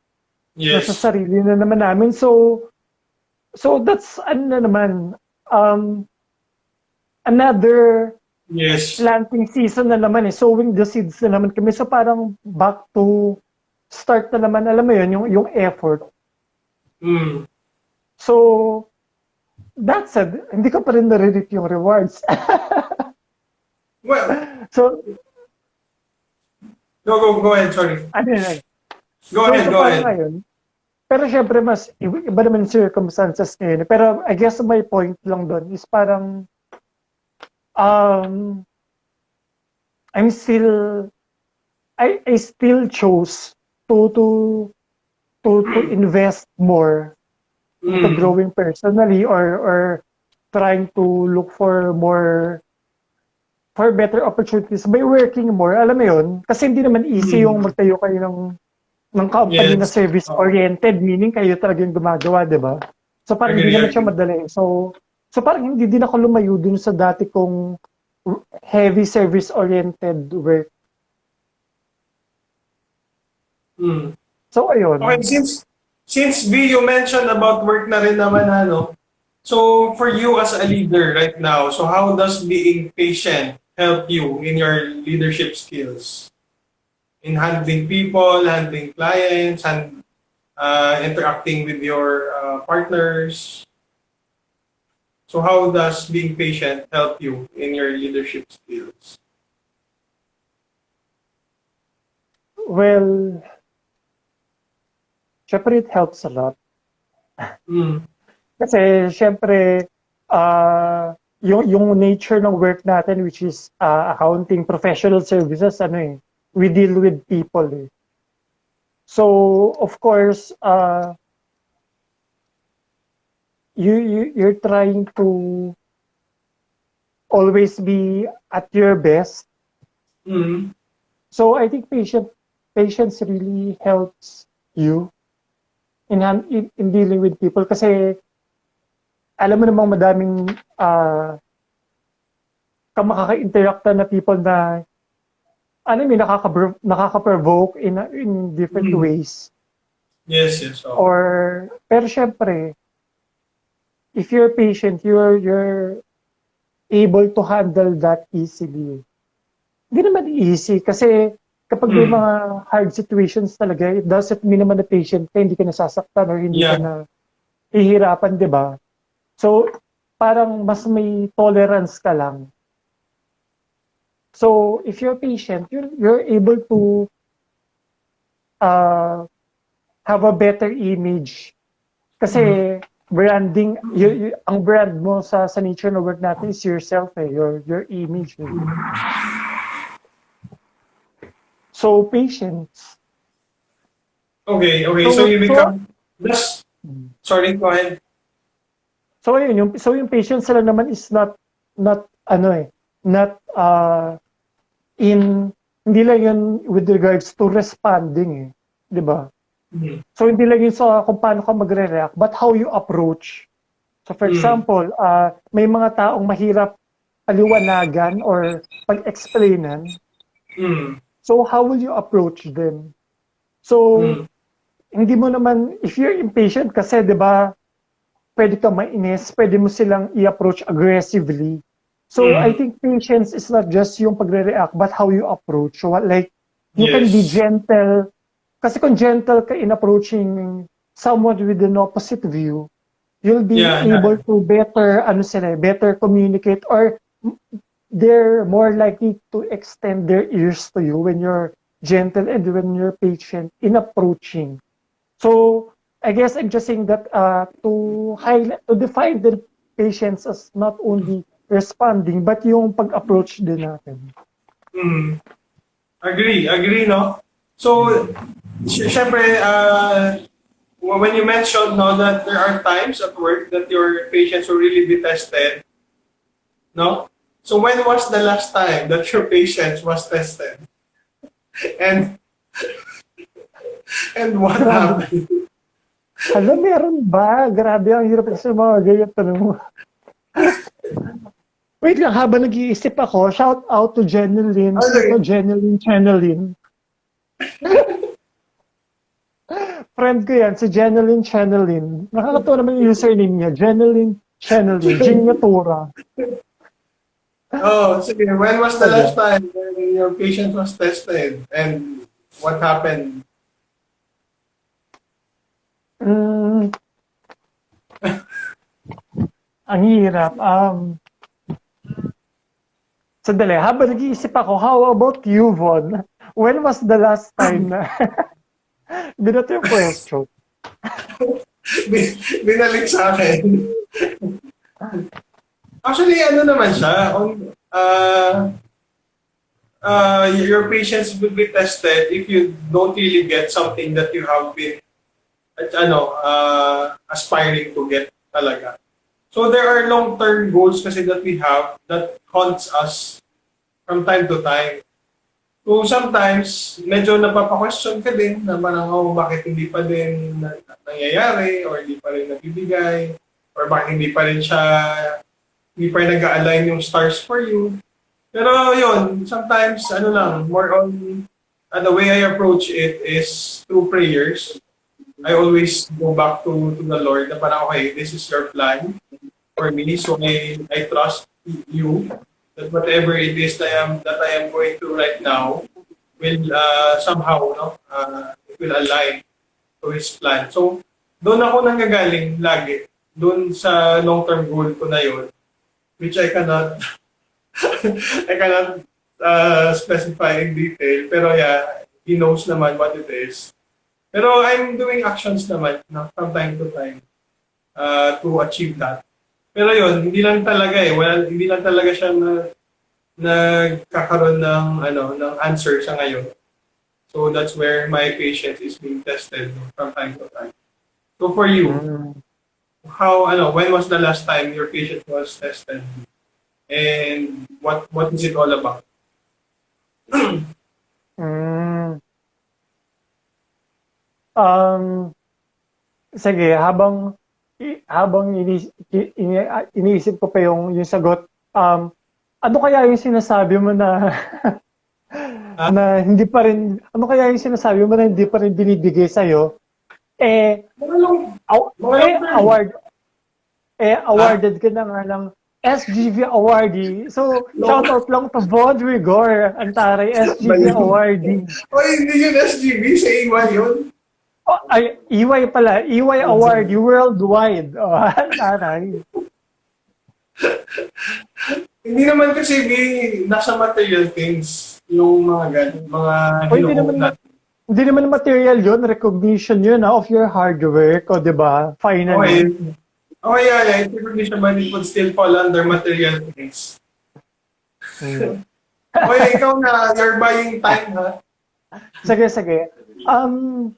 nasa
Yes.
sarili na naman namin. So that's ano na naman, um, another
Yes.
planting season na naman eh, sowing the seeds na naman kami. So parang back to start na naman, alam mo yun, yung effort.
Mm.
So, that said, hindi ko pa rin nare-reap yung rewards.
Well,
So,
go ahead, sorry.
ano yun?
Go
So,
ahead,
so
go
parang
ahead.
ngayon, pero syempre mas iba naman yung circumstances ngayon. Pero I guess my point lang doon is parang um, I'm still I still chose to to to invest more into
Mm.
growing personally or trying to look for better opportunities by working more. Alam mo yun? Kasi hindi naman easy yung
Mm.
magtayo kayo ng company na
Yes.
service-oriented, meaning kayo talaga yung gumagawa, di ba? So parang hindi
Agree,
naman siya
agree.
madali. So parang hindi din ako lumayo dun sa dati kong heavy service-oriented work.
Mm.
So
Okay,
ayun.
since B, you mentioned about work na rin naman, ano? So, for you as a leader right now, so how does being patient help you in your leadership skills? In handling people, handling clients, and interacting with your partners. So, how does being patient help you in your leadership skills?
Well, syempre it helps a lot.
Mm.
Kasi syempre, yung nature ng work natin, which is accounting, professional services, ano eh, we deal with people eh. So, of course, you're trying to always be at your best.
Mm.
So, I think patience really helps you in dealing with people kasi alam mo namang madaming ka makaka-interact na people na ano may nakaka-provoke in different
Mm.
ways.
Yes, yes. Oh.
Or pero syempre, if you're patient, you're able to handle that easily. Hindi naman easy kasi kapag may
Mm.
mga hard situations talaga, it doesn't mean naman na patient ka, hindi ka nasasaktan or hindi ka
Yeah.
na hihirapan, di ba? So, parang mas may tolerance ka lang. So, if you're patient, you're able to uh, have a better image.
Mm.
Kasi branding, ang brand mo sa nature ng work natin is yourself eh, your image. Eh. So, patience.
Okay, okay. So
So,
you
so,
become just sorry, go ahead.
so, ayun, yung patience lang naman is not, ano eh, not in, hindi lang yun with regards to responding eh. Di ba?
Mm.
So, hindi lang yun sa kung paano ka magre-react, but how you approach. So, for
Mm.
example, may mga taong mahirap paliwanagan or pag-explainan.
Mm.
So, how will you approach them? So,
Mm.
hindi mo naman, if you're impatient kasi, di ba, pwede kang mainis, pwede mo silang i-approach aggressively. So, I
Mm.
think patience is not just yung pagre-react, but how you approach. So, like, you can be
Yes.
gentle. Kasi kung gentle ka in approaching someone with an opposite view, you'll be
Yeah,
able
yeah.
to better communicate or they're more likely to extend their ears to you when you're gentle and when you're patient in approaching. So I guess I'm just saying that to define the patience as not only responding but yung pag-approach din natin.
Mm. Agree, no? So, syempre, when you mentioned, no, that there are times at work that your patience will really be tested, no? So, when was the last time that your patience was tested? And what
Grabe.
happened?
Hala, meron ba? Grabe, ang hirap kasi mga ganyan tanong mo. Wait lang, habang nag-iisip ako, shout out to Jeneline. Sino to?
Okay.
Jeneline. Friend ko yan, si Jeneline. Nakakatawa naman yung username niya. Jeneline. Geniatura.
Oh, sige. When was the last
Sige.
time when your patient was tested and what happened?
Hmm, ang hirap. Sandali, habang nag-iisip ako, how about you, Von? When was the last time na binato yung question?
Binalik sa akin. Actually, ano naman siya, your patients will be tested if you don't really get something that you have been aspiring to get talaga. So there are long-term goals kasi that we have that haunts us from time to time. So sometimes, medyo napapa-question ka din na parang, oh, bakit hindi pa din nangyayari or hindi pa rin nabibigay or bakit hindi pa rin nag-align yung stars for you. Pero yun, sometimes, ano lang, more on, the way I approach it is through prayers. I always go back to the Lord na parang, okay, this is your plan for me. So I trust you that whatever it is that I am going through right now will somehow, no, it will align to His plan. So, doon ako nanggagaling lagi. Doon sa long-term goal ko na yun, which I cannot I cannot specify in detail. Pero yeah, he knows naman what it is. Pero I'm doing actions naman no, from time to time to achieve that. Pero yun, hindi lang talaga eh. Well, hindi lang talaga siya nagkakaroon ng ng answer sa ngayon. So that's where my patience is being tested no, from time to time. So for you,
Mm,
when was the last time your patient was tested? And what is it all about?
mm. Um, Sige, habang iniisip ko pa yung sagot, ano kaya yung sinasabi mo na
Ah,
na hindi pa rin ano kaya yung sinasabi mo na hindi pa rin binibigay sa'yo? Eh,
mga long, mga long
eh,
term. Ah,
awarded ka na nga ng SGV awardee. So,
long,
shout out lang to Von Rigor, ang taray
ba
SGV
yun?
awardee.
Oy, hindi yun SGB, sa EY yun.
Oh, ay, EY pala, EY awardee worldwide. Oh, ang taray.
Hindi naman kasi nasa material things yung mga
O
hinukuha natin.
hindi naman material yun, recognition yun of your hard work, o di ba?
Okay.
Finally.
Okay, yeah, yeah. Recognition but it would still fall under material things.
Hmm.
Okay, ikaw na, you're buying time, ha?
Sige, sige. Um,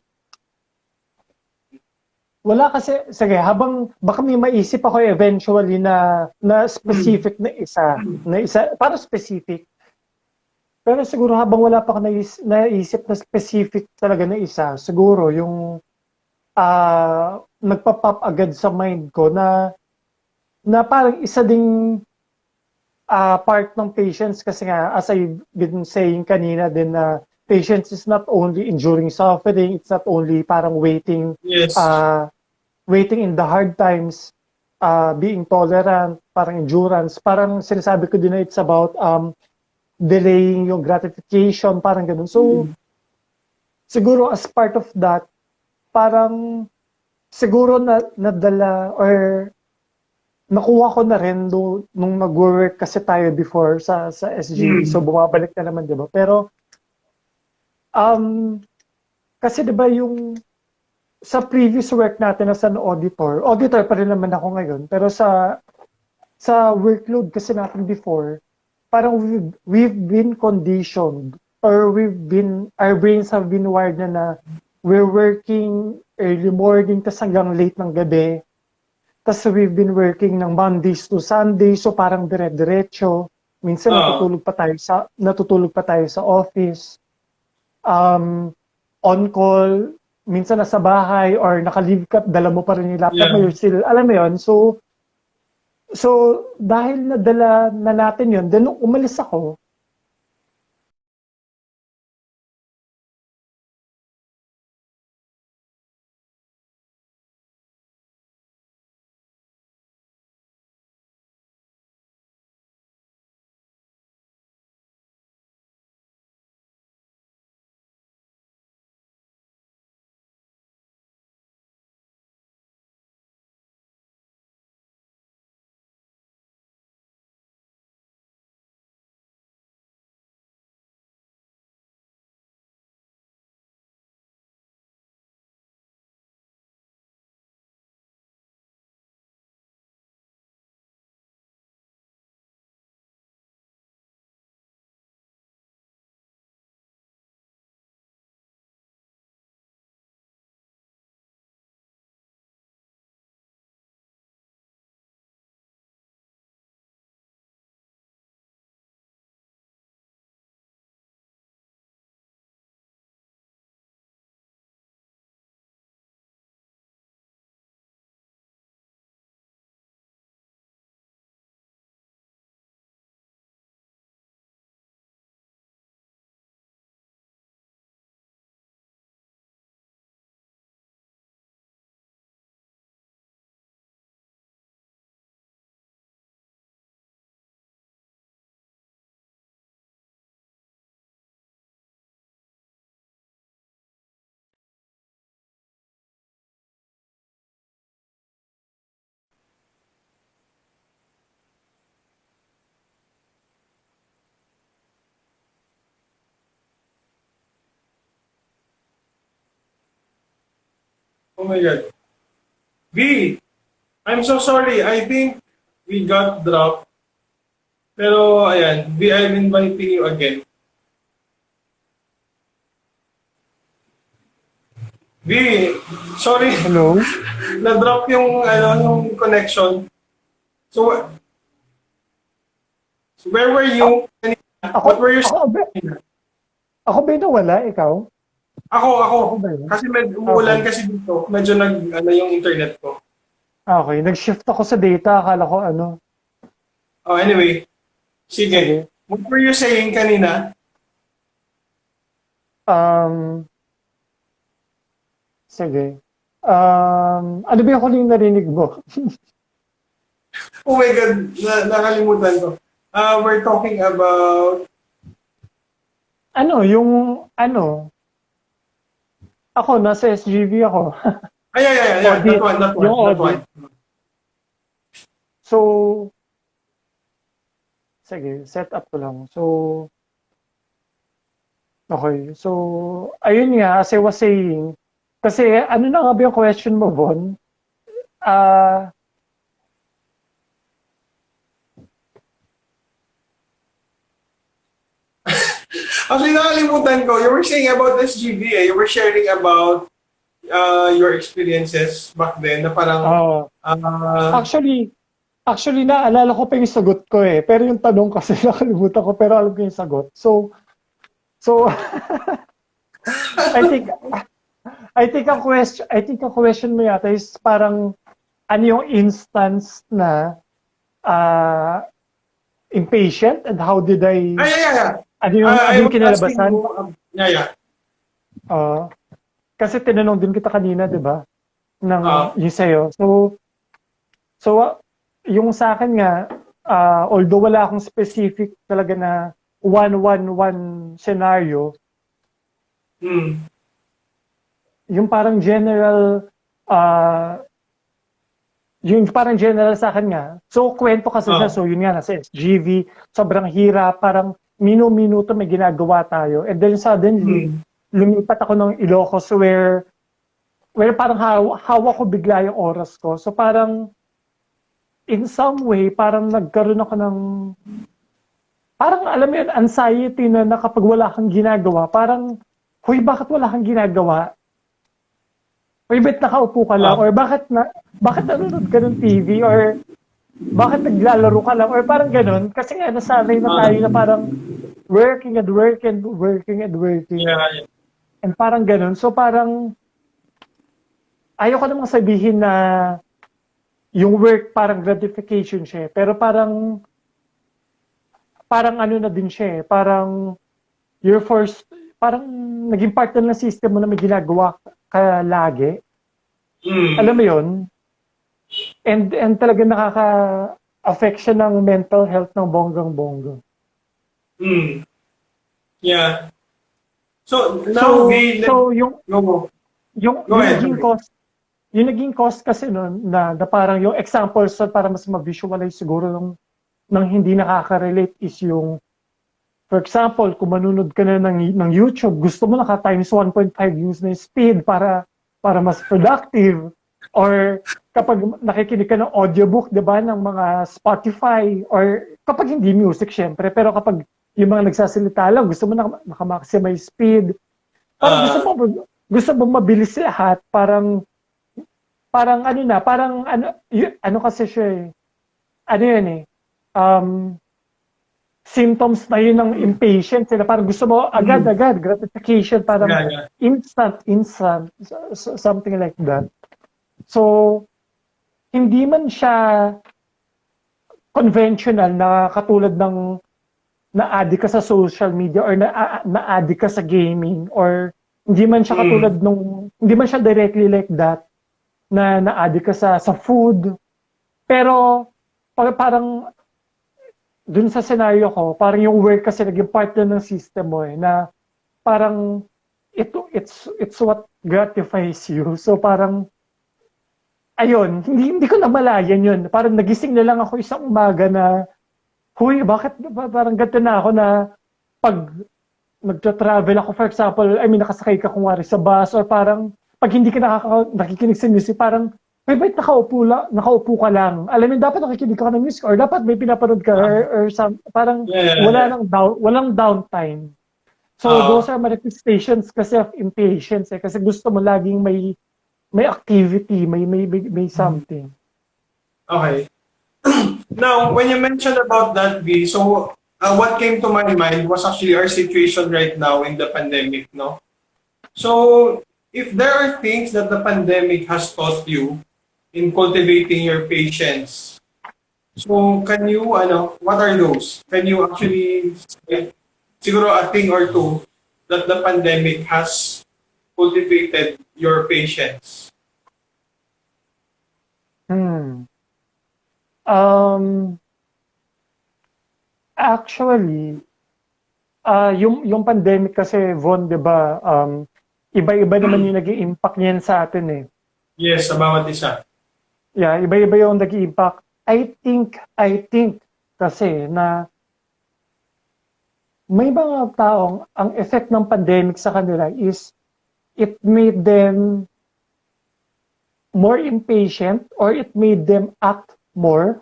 Wala kasi, sige, habang baka may maisip ako eventually na
Hmm.
specific na isa, para specific. Pero siguro habang wala pa ako naisip na specific talaga na isa, siguro yung nagpa-pop agad sa mind ko na parang isa ding part ng patience kasi nga, as I've been saying kanina din na patience is not only enduring suffering, it's not only parang
Yes.
uh, waiting in the hard times, being tolerant, parang endurance, parang sinasabi ko din na it's about delaying yung gratification, parang ganun. So,
Hmm.
siguro as part of that, parang siguro na nadala or nakuha ko na rin nung nag-work kasi tayo before sa SGV. So,
Hmm.
bumabalik na naman, di ba? Pero, um, kasi di ba yung sa previous work natin as an auditor pa rin naman ako ngayon, pero sa workload kasi natin before, parang we've been conditioned or our brains have been wired na we're working early morning tas hanggang late ng gabi. Tas we've been working ng Mondays to Sundays, so parang dire-diretso. Minsan
Ah,
natutulog pa tayo sa office. Um, on call, minsan nasa bahay or naka-leave ka, dala mo pa rin yung laptop mo,
yeah.
you're still, alam mo yun, so, dahil nadala na natin yun, then nung umalis ako,
Oh my God. B, I'm so sorry. I think we got dropped. Pero ayan, B, I'm inviting you again. B, sorry.
Hello?
Na-drop yung connection. So, so where were
A-
you?
Ako,
What were you
ako, ba,
saying?
ako ba yung nawala? Ikaw?
Ako.
Ako ba yun?
Kasi
Okay.
umuulan kasi dito. Medyo yung internet ko.
Okay. Nag-shift ako sa data. Akala ko ano.
Oh, anyway. Sige.
Sige.
What were you saying kanina?
Um, sige. Ano ba yung huling narinig mo?
Oh my God, nakalimutan ko. We're talking about...
Ano, ako, nasa SGV ako.
Ay. That
Audit.
one, that one,
Yung
that one.
audit. So, sige, set up ko lang. So, okay. So, ayun nga, as I was saying, kasi ano na nga ba yung question mo, Von? Ah,
Actually, nakalimutan ko. You were saying about SGV eh. You were sharing about your experiences back then na parang...
ah,
Uh,
actually, naalala ko pa yung sagot ko eh. Pero yung tanong kasi nakalimutan ko, pero alam ko yung sagot. So, I think, I think ang question mo yata is parang ano yung instance na impatient and how did I,
yeah.
ano
I
yung
was asking
kinalabasan?
you... yeah.
Ah, kasi tinanong din kita kanina, di ba?
Uh,
Ng yung sa'yo. So, yung sa akin nga, although wala akong specific talaga na one scenario,
hmm.
yung parang general, ah, yung parang general sa akin nga. So, kwento kasi siya. So, yun nga, nasa SGV, sobrang hirap, parang minuto may ginagawa tayo. And then suddenly,
Hmm.
lumipat ako ng Ilocos where parang hawak ko bigla yung oras ko. So, parang, in some way, parang nagkaroon ako ng, parang alam mo yun, anxiety na kapag wala kang ginagawa, parang, huy, bakit wala kang ginagawa? Or ba't nakaupo ka lang?
Uh,
Or bakit nanonood ka ng TV? Or bakit naglalaro ka lang? Or parang ganun. Kasi nga, nasanay na tayo na parang working and working, working and working.
yeah.
And parang ganun. So parang, ayoko namang sabihin na yung work parang gratification siya. Pero parang ano na din siya. Parang you're forced, parang naging part na ng system mo na may ginagawa ka lagi.
Hmm.
Alam mo yun? And talaga nakaka-affect siya ng mental health ng bonggang-bongga.
Hmm. Yeah. So, now
So,
we...
so yung,
Go.
yung,
Go
yung
ahead.
naging cost, yung naging cost kasi nun, na parang yung examples so para mas ma-visualize siguro ng hindi nakaka-relate is yung, for example, kung manunod ka na ng YouTube, gusto mo naka times 1.5 use na yung speed para mas productive. Or kapag nakikinig ka ng audiobook, di ba, ng mga Spotify, or kapag hindi music, syempre, pero kapag yung mga nagsasalita lang, gusto mo naka-maximize speed. Parang
Uh,
gusto mo mabilis lahat, parang ano na, parang ano kasi siya eh. Ano yun eh. Um, symptoms na yun ng impatience. Na parang gusto mo agad-agad, gratification, parang
yeah.
instant, something like that. So, hindi man siya conventional na katulad ng na-addict ka sa social media or na-addict ka sa gaming or hindi man siya
Hmm.
katulad hindi man siya directly like that na na-addict ka sa food. Pero parang dun sa scenario ko, parang yung work kasi naging part na ng system mo eh, na parang it's what gratifies you. So parang ayun, hindi ko namalayan yun. Parang nagising na lang ako isang umaga na, huy, bakit parang ganito na ako na pag nagtra-travel ako, for example, I mean, nakasakay ka kunwari sa bus or parang pag hindi ka nakikinig sa music, parang, may ba't nakaupo ka lang? Alam mo, dapat nakikinig ka ng music or dapat may pinapanood ka
Ah,
or some, parang
yeah, yeah, yeah.
walang downtime. So those
Oo.
are manifestations kasi of impatience eh. Kasi gusto mo laging may activity, may something.
Okay. Now, when you mentioned about that, V, so what came to my mind was actually our situation right now in the pandemic, no? So, if there are things that the pandemic has taught you in cultivating your patience, so can you, what are those? Can you actually say, siguro a thing or two that the pandemic has cultivated your patience?
Hmm. Um, Actually, yung pandemic kasi, Von, 'di ba, iba-iba naman yung naging impact niyan sa atin eh.
Yes, sa bawat isa.
Yeah, iba-iba yung naging impact. I think kasi na may mga taong ang effect ng pandemic sa kanila is it made them more impatient or it made them act more.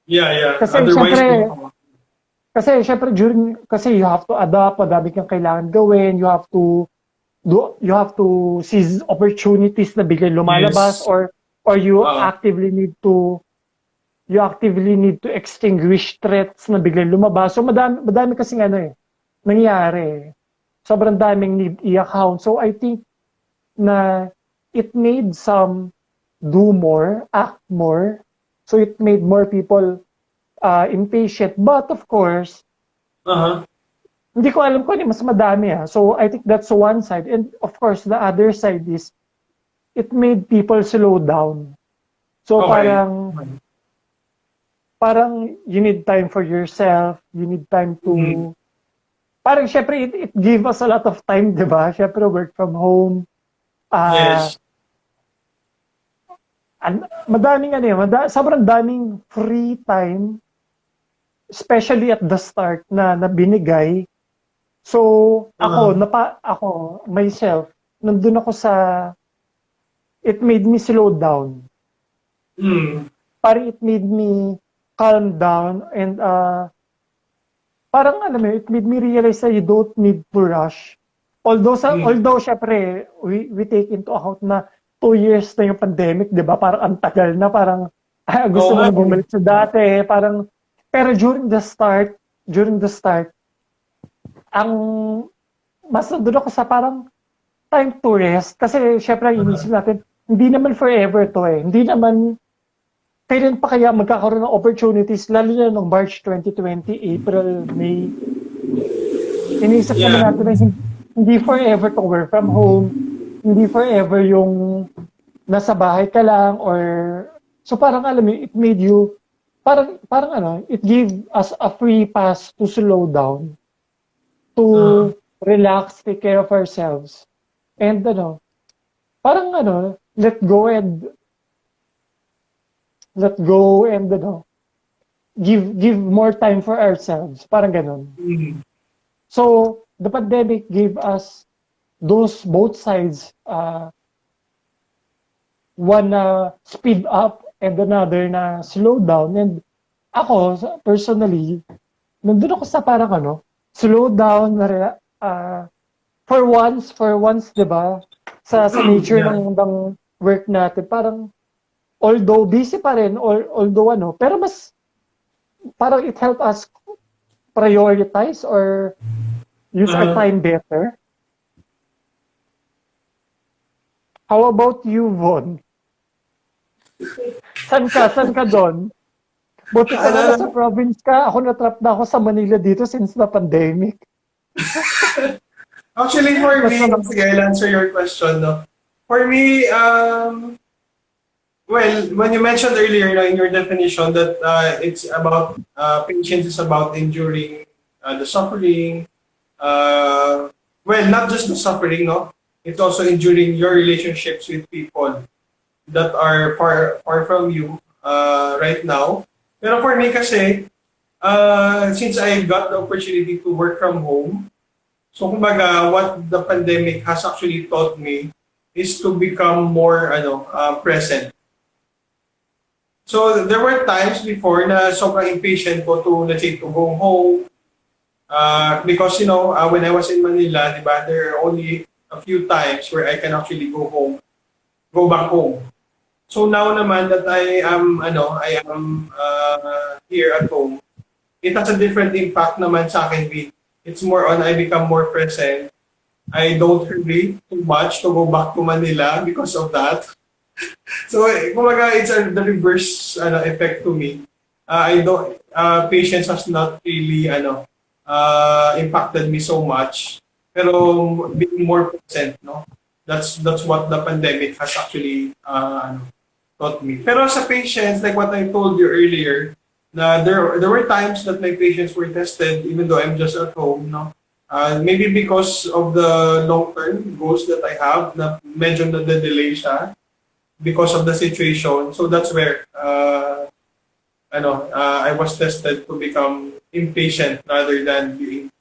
Yeah, yeah.
Kasi
Otherwise,
syempre,
no.
kasi you have to adapt, madami kang kailangan gawin, you have to seize opportunities na biglang lumalabas
Yes.
or
Uh,
you actively need to extinguish threats na biglang lumabas. So madami kasing nangyari. Sobrang daming need i-account. So I think na it made some do more, act more. So it made more people impatient. But of course,
uh-huh.
hindi ko alam kung ano mas madami. So I think that's one side. And of course, the other side is it made people slow down. So
Okay.
parang you need time for yourself. You need time
Mhm.
to parang syempre it give us a lot of time, 'di ba? Syempre work from home. Ah,
Yes.
madaming sobrang daming free time especially at the start na binigay. So
Uh,
ako myself nandun ako sa it made me slow down.
mm,
Parang it made me calm down and parang alam mo, it made me realize that you don't need to rush.
mm.
Although syempre, we take into account na 2 years na yung pandemic, di ba? Parang ang tagal na, parang
Oo
gusto mo
nga
na
eh.
bumalik sa dati. Pero during the start, ang mas nandun ako sa parang time to rest. Kasi syempre,
Uh,
inisip natin, hindi naman forever to eh. Hindi naman, kailan pa kaya magkakaroon ng opportunities, lalo na noong March 2020, April, May, iniisip naman
yeah.
natin na hindi forever to work from home, hindi forever yung nasa bahay ka lang or so parang alam mo, it made you it gave us a free pass to slow down,
Uh,
to relax, take care of ourselves. And parang let go and give more time for ourselves. Parang ganon.
mm,
So the pandemic gave us those both sides, one na speed up and another na slow down. And ako, personally, nandun ako sa parang slow down, for once, di ba, sa nature
yeah.
ng work natin, parang, although busy pa rin, although pero parang it helped us prioritize or use our
Uh,
time better. How about you, Von? Saan ka doon? Buti pa nga
ano,
nasa province ka, ako na-trap na ako sa Manila dito since the pandemic.
actually, for
Mas
me,
naman,
sige, I'll answer your question, no? For me, well, when you mentioned earlier in your definition that it's about patience is about enduring the suffering, uh, well, not just the suffering, no? It's also enduring your relationships with people that are far from you right now. Pero for me kasi, since I got the opportunity to work from home, so kumbaga what the pandemic has actually taught me is to become more present. So there were times before na sobrang impatient ko to, let's say, to go home. Because, when I was in Manila, di ba, there are only a few times where I can actually go back home. So now naman that I am here at home, it has a different impact naman sa akin. It's more on I become more present. I don't hurry too much to go back to Manila because of that. So, kumaga, it's the reverse effect to me. I don't patience has not really impacted me so much. Pero being more present, no? That's what the pandemic has actually taught me. Pero sa patience, like what I told you earlier, na there were times that my patience were tested even though I'm just at home, no? Maybe because of the long-term goals that I have na medyo na-delay siya because of the situation. So that's where I was tested to become impatient rather than being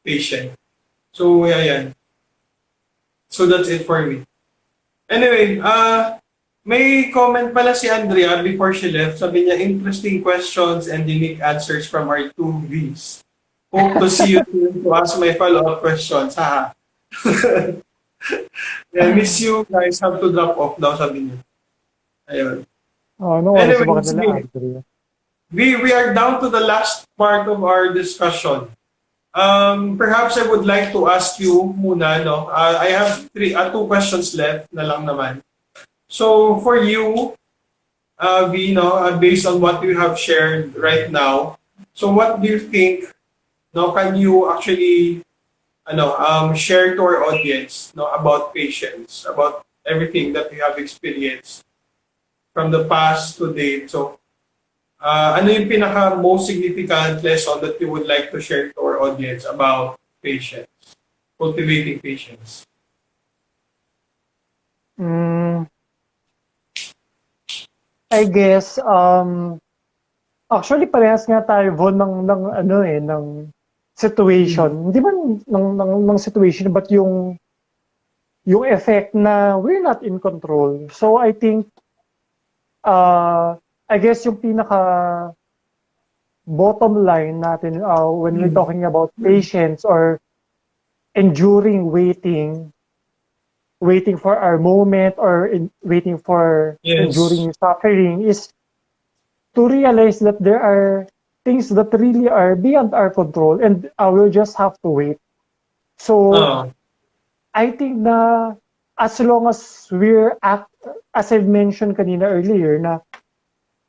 patient. So yeah, yan. So that's it for me. Anyway, may comment pala si Andrea before she left. Sabi niya, interesting questions and unique answers from our two Vs. Hope to see you soon to ask my follow-up questions. Haha. Yeah, miss you guys. Have to drop off daw, sabi niya. Ayun.
Anong oras
Anyway,
ba kanila,
sige.
Andrea?
We are down to the last part of our discussion. Perhaps I would like to ask you muna, no? I have two questions left na lang naman. So for you, V, no, based on what you have shared right now, so what do you think, no, can you actually, share to our audience, no, about patience, about everything that you have experienced from the past to date? So, ano yung pinaka most significant lesson that you would like to share to our audience about patience, cultivating patience?
I guess, actually parehas nga tayo Von ng situation. Hindi man ng situation but yung effect na we're not in control. So I think I guess yung pinaka bottom line natin when we're talking about patience or enduring waiting for our moment or waiting for
Yes.
enduring suffering is to realize that there are things that really are beyond our control and we'll just have to wait. So I think na as long as as I've mentioned kanina earlier na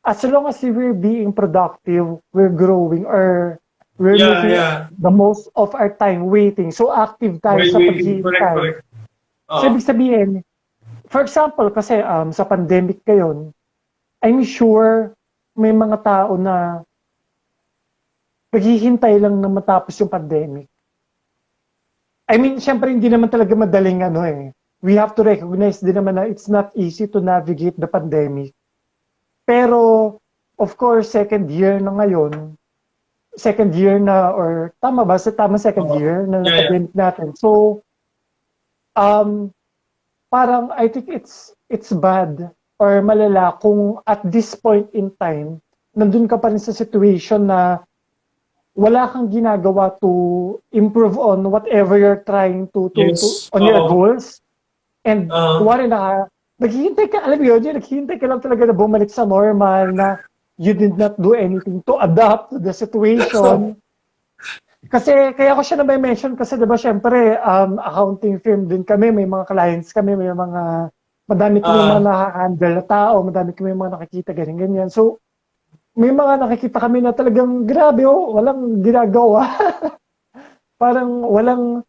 as long as we're being productive, we're growing or we're making the most of our time waiting. So active tayo sa paghihintay. So ibig sabihin, for example, kasi sa pandemic ngayon, I'm sure may mga tao na naghihintay lang na matapos yung pandemic. I mean, syempre hindi naman talaga madaling We have to recognize din naman na it's not easy to navigate the pandemic. Pero, of course, second year na, or tama ba? Tama second year na pandemic natin. So, parang I think it's bad or malala kung at this point in time, nandun ka pa rin sa situation na wala kang ginagawa to improve on whatever you're trying to on your goals. And kuwari naghihintay ka, alam mo yun, naghihintay ka lang talaga na bumalik sa normal na you did not do anything to adapt to the situation. Kasi, kaya ko siya na may mention kasi diba syempre, accounting firm din kami, may mga clients kami, madami kami mga nakahandle na tao, madami kami mga nakikita, ganyan. So, may mga nakikita kami na talagang grabe, walang ginagawa. Parang walang,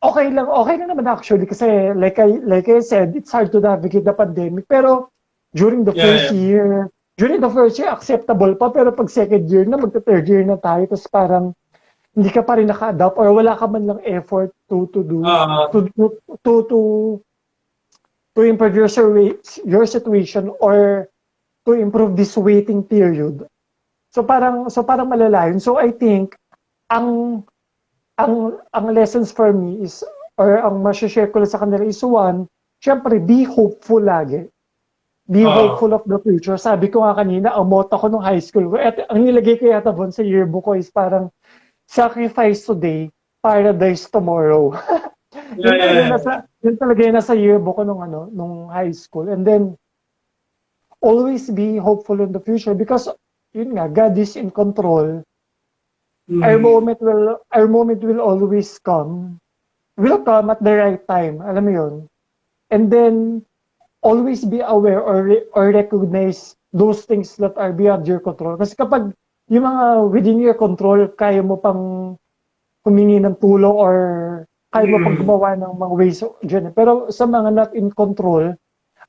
okay lang naman actually kasi like I said, it's hard to navigate the pandemic. Pero during the first year, acceptable pa. Pero pag second year na, magta-third year na tayo, tapos parang hindi ka pa rin naka-adapt or wala ka man lang effort to improve your situation or to improve this waiting period. So parang malala yun. So I think ang lessons for me is, or ang masashare ko lang sa kanila is one, syempre, be hopeful lagi. Be hopeful of the future. Sabi ko nga kanina, ang motto ko nung high school ko, ang nilagay ko yata sa yearbook ko is parang, sacrifice today, paradise tomorrow.
Yeah, yeah, yeah.
Yun talaga yung nasa yearbook ko nung high school. And then, always be hopeful in the future because, yun nga, God is in control.
Mm.
Our moment will always come. Will come at the right time. Alam mo yun? And then, always be aware or recognize those things that are beyond your control. Kasi kapag yung mga within your control, kaya mo pang humingi ng tulong or kaya mo pang
Mm.
gumawa ng mga ways dyan. Pero sa mga not in control,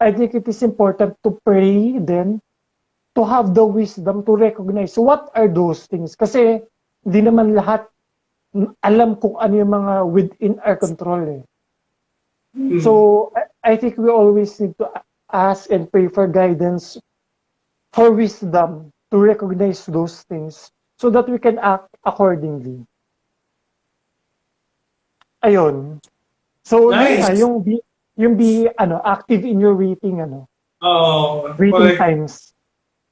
I think it is important to pray then to have the wisdom to recognize what are those things. Kasi hindi naman lahat alam kung ano yung mga within our control eh.
Mm.
So, I think we always need to ask and pray for guidance, for wisdom to recognize those things so that we can act accordingly. Ayun. So, yun nga,
Nice.
yung be active in your
Oh,
waiting
correct.
times.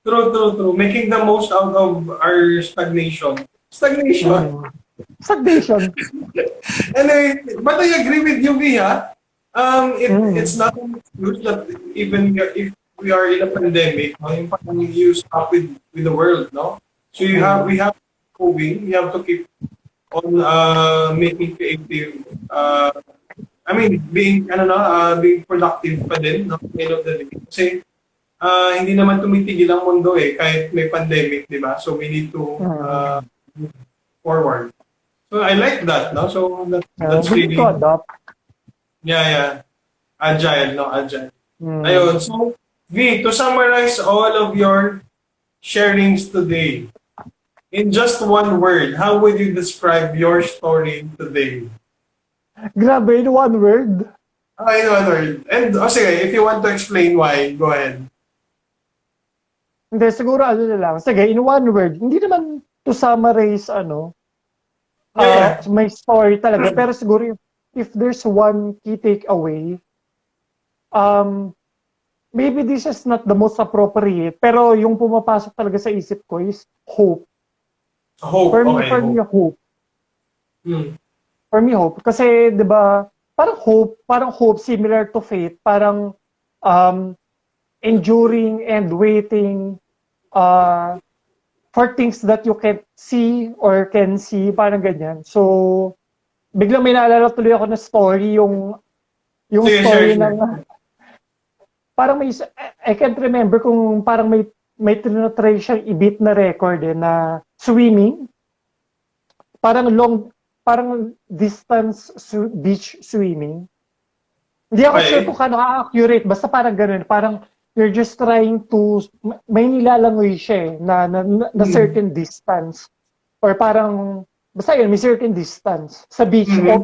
True, true, true. Making the most out of our stagnation. Stagnation.
Mm. Stagnation.
Anyway, but I agree with you, Via. It's
Mm.
not an excuse that even if we are in a pandemic, no, yung parang you stop with the world, no? So we
Mm.
have to keep moving. We have to keep on making creative. I mean, being productive pa din, no? At the end of the day. Kasi hindi naman tumitigil ang mundo eh, kahit may pandemic, di ba? So we need to
Mm.
move forward. So I like that, no? So that's
We need to
really,
adopt.
yeah, yeah. Agile, no? Agile.
Mm.
Ayun. So, V, to summarize all of your sharings today, in just one word, how would you describe your story today?
Grabe, in one word.
In one word. And, sige, if you want to explain why, go ahead.
Hindi, siguro na lang. Sige, in one word. Hindi naman to summarize,
Yeah,
my story talaga.
yeah.
Pero siguro, if there's one key takeaway, um, maybe this is not the most appropriate, pero yung pumapasok talaga sa isip ko is hope.
Hope, okay,
For me,
hope.
hope.
Hmm.
For me, hope. Kasi, di ba, parang hope similar to faith, parang um, enduring and waiting uh, for things that you can't see or can see, parang ganyan. So, biglang may naalala tuloy ako na story, yung
Sige, share,
story
share.
ng, parang I can't remember kung parang may tinatry siyang i-beat na record na swimming, parang distance beach swimming. Hindi ako sure
Okay.
kung kano accurate, basta parang ganun, parang you're just trying to, may nilalangoy siya na
Hmm.
certain distance. Or parang, basta yun, may certain distance. Sa beach,
Mm-hmm.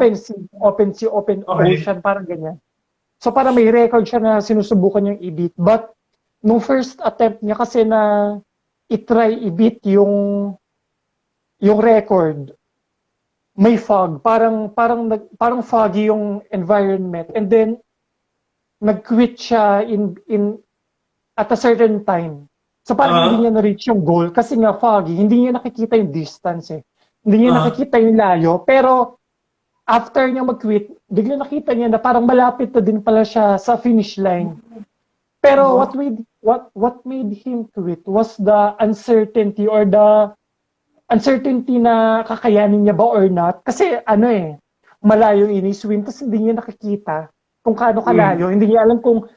open sea, open
Okay.
ocean, parang ganyan. So parang may record siya na sinusubukan niyang i-beat. But, nung first attempt niya kasi na i-try i-beat yung record, may fog. Parang foggy yung environment. And then, nag-quit siya at a certain time. So parang hindi
Uh-huh.
niya na-reach yung goal kasi nga foggy, hindi niya nakikita yung distance eh. Hindi niya
Uh-huh.
nakikita yung layo. Pero after niya mag-quit, bigla nakita niya na parang malapit na din pala siya sa finish line. Pero
Uh-huh.
what made him quit was the uncertainty or the uncertainty na kakayanin niya ba or not. Kasi malayo ini-swim tapos hindi niya nakikita kung kaano
Mm.
kalayo. Hindi niya alam kung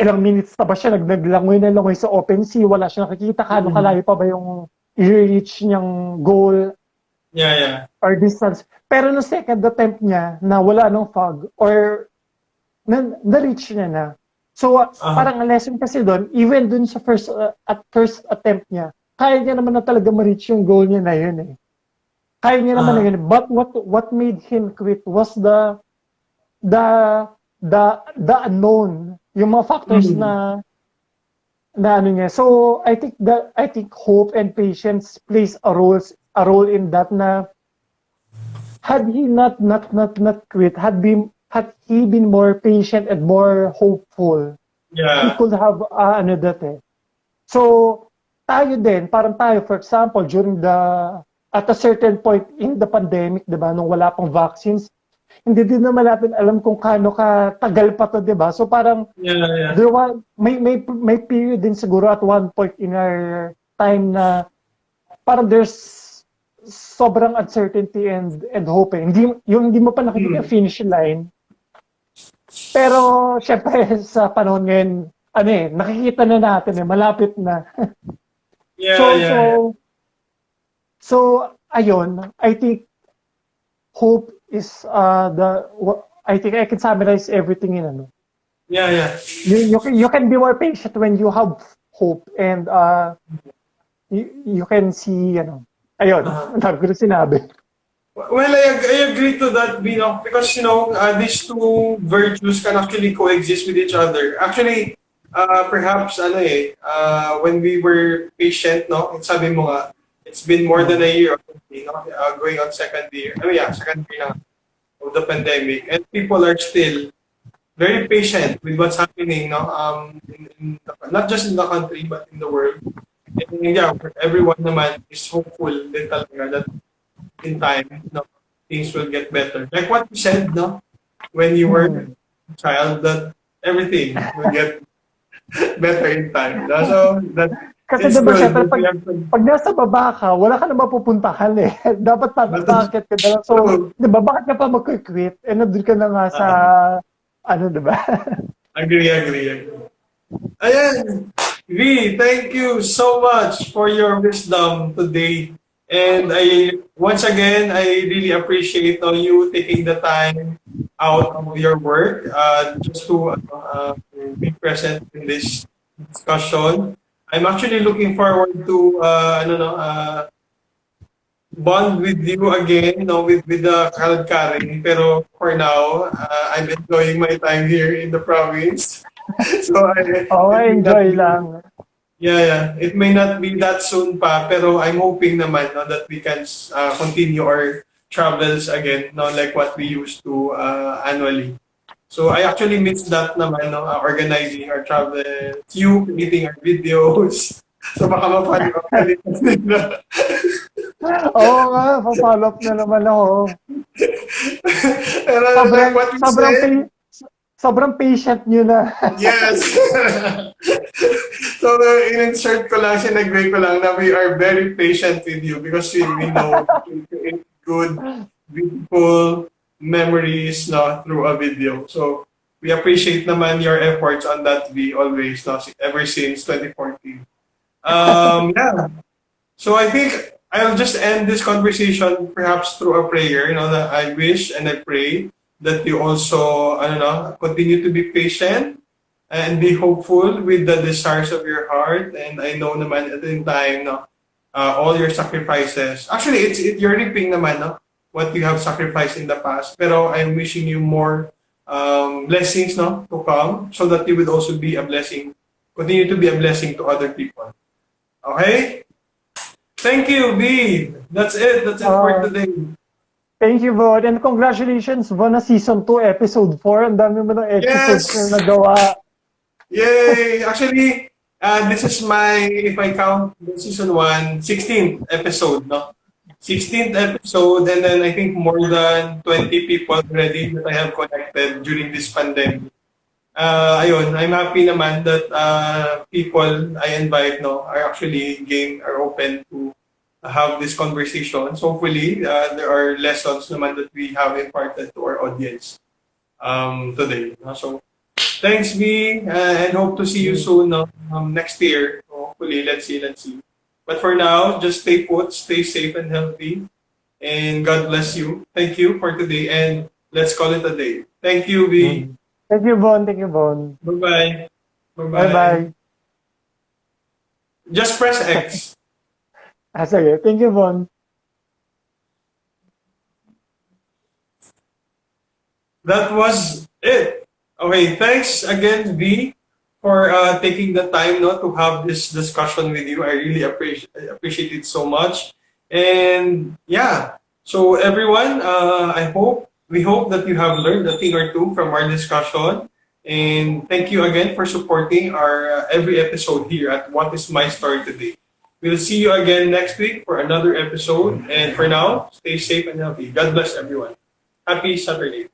ilang minutes na ba siya naglangoy na langoy sa open sea, wala siya nakikita, kano
Mm.
kalayo pa ba yung i-reach niyang goal
Yeah, yeah.
or distance. Pero no second attempt niya na wala nang fog or na-reach niya na. So,
Uh-huh.
parang ang lesson kasi doon, even doon sa first attempt niya, kaya niya naman na talaga ma-reach yung goal niya na yun eh. Kaya niya naman na
Uh-huh.
yun. But what made him quit was the the unknown, yung mga factors
Mm.
na ano niya. So I think hope and patience plays a role in that na had he not quit, had he been more patient and more hopeful, he
Yeah.
could have ano that eh. So tayo din, parang tayo for example during the at a certain point in the pandemic, 'di ba, nung wala pang vaccines, hindi din naman natin alam kung kaano katagal pa to, 'di ba? So parang
Yeah, yeah.
there was may period din siguro at one point in our time na parang there's sobrang uncertainty and hope eh. Hindi mo pa nakikita yung
Mm.
finish line. Pero syempre sa panahon ngayon, ano eh, nakikita na natin eh, malapit na.
Yeah,
So,
yeah, yeah.
so, so, ayun, I think hope is I think I can summarize everything in ano.
Yeah, yeah.
You can be more patient when you have hope and you can see, ayun,
Uh-huh.
ang dami ko na sinabi.
Well, I agree to that, Bino, because these two virtues can actually coexist with each other. Actually, perhaps when we were patient, no, sabi mo nga, it's been more than a year, going on second year. I mean, yeah, second year na of the pandemic, and people are still very patient with what's happening, no, not just in the country but in the world. And yeah, everyone naman is hopeful din talaga that in time, no, things will get better. Like what you said, no, when you were
Hmm.
a child, that everything will get better in time. No? So that
Kasi
it's
'di ba
good
syempre
that we have to.
pag nasa baba ka, wala ka na mapupuntahan eh. Dapat
But,
paakyat ka na lang. So,
true.
'di ba bakit ka pa magki-quit? Eh nandun ka na nga sa
Uh,
ano 'di ba?
agree. Ayan, V, thank you so much for your wisdom today. And once again, I really appreciate you taking the time out of your work just to be present in this discussion. I'm actually looking forward to bond with you again, with the Kalad Karing. Pero for now, I'm enjoying my time here in the province. So
Oo,
it may not
enjoy
be,
lang.
it may not be that soon pa, pero I'm hoping naman, no, that we can continue our travels again, no, like what we used to annually. So I actually miss that naman, no, organizing our travels, you creating our videos. So baka ma-follow up ka din.
Oo nga, pa-follow up na naman ako.
Pero like
Sobrang
what we
sobrang
said,
sobrang patient niyo na.
yes. So, in-insert ko lang, sinagway ko lang na we are very patient with you because we know that we create good, beautiful memories, no, through a video. So, we appreciate naman your efforts on that V always, no, ever since 2014. Yeah. So I think I'll just end this conversation perhaps through a prayer. That I wish and I pray that you also, I don't know, continue to be patient and be hopeful with the desires of your heart. And I know naman at the time, no, all your sacrifices. Actually, you're reaping naman, no, what you have sacrificed in the past. Pero I'm wishing you more blessings, no, to come so that you would also be a blessing, continue to be a blessing to other people. Okay? Thank you, B. That's it. That's it for
Uh,
today.
Thank you, Von. And congratulations, Von, na Season 2, Episode 4. Ang dami mo ng episodes na
Yes!
nagawa.
Yay! Actually, this is my, if I count the season 1, 16th episode, no? 16th episode, and then I think more than 20 people already that I have connected during this pandemic. Ayun, I'm happy naman that people I invite, no, are actually game, are open to have this conversation. So hopefully, there are lessons naman that we have imparted to our audience today. No? So thanks, B, and hope to see you soon, no, next year. Hopefully, let's see. But for now, just stay put, stay safe and healthy, and God bless you. Thank you for today, and let's call it a day. Thank you, B.
Mm. Thank you, Von. Thank you, Von.
Bye-bye. Bye-bye.
Bye-bye.
Just press X.
Sige. Thank you, Von.
That was it. Okay, thanks again, V, for taking the time, no, to have this discussion with you. I really appreciate it so much. And yeah, So everyone, we hope that you have learned a thing or two from our discussion. And thank you again for supporting our every episode here at What is My Story Today. We'll see you again next week for another episode. And for now, stay safe and healthy. God bless everyone. Happy Saturday.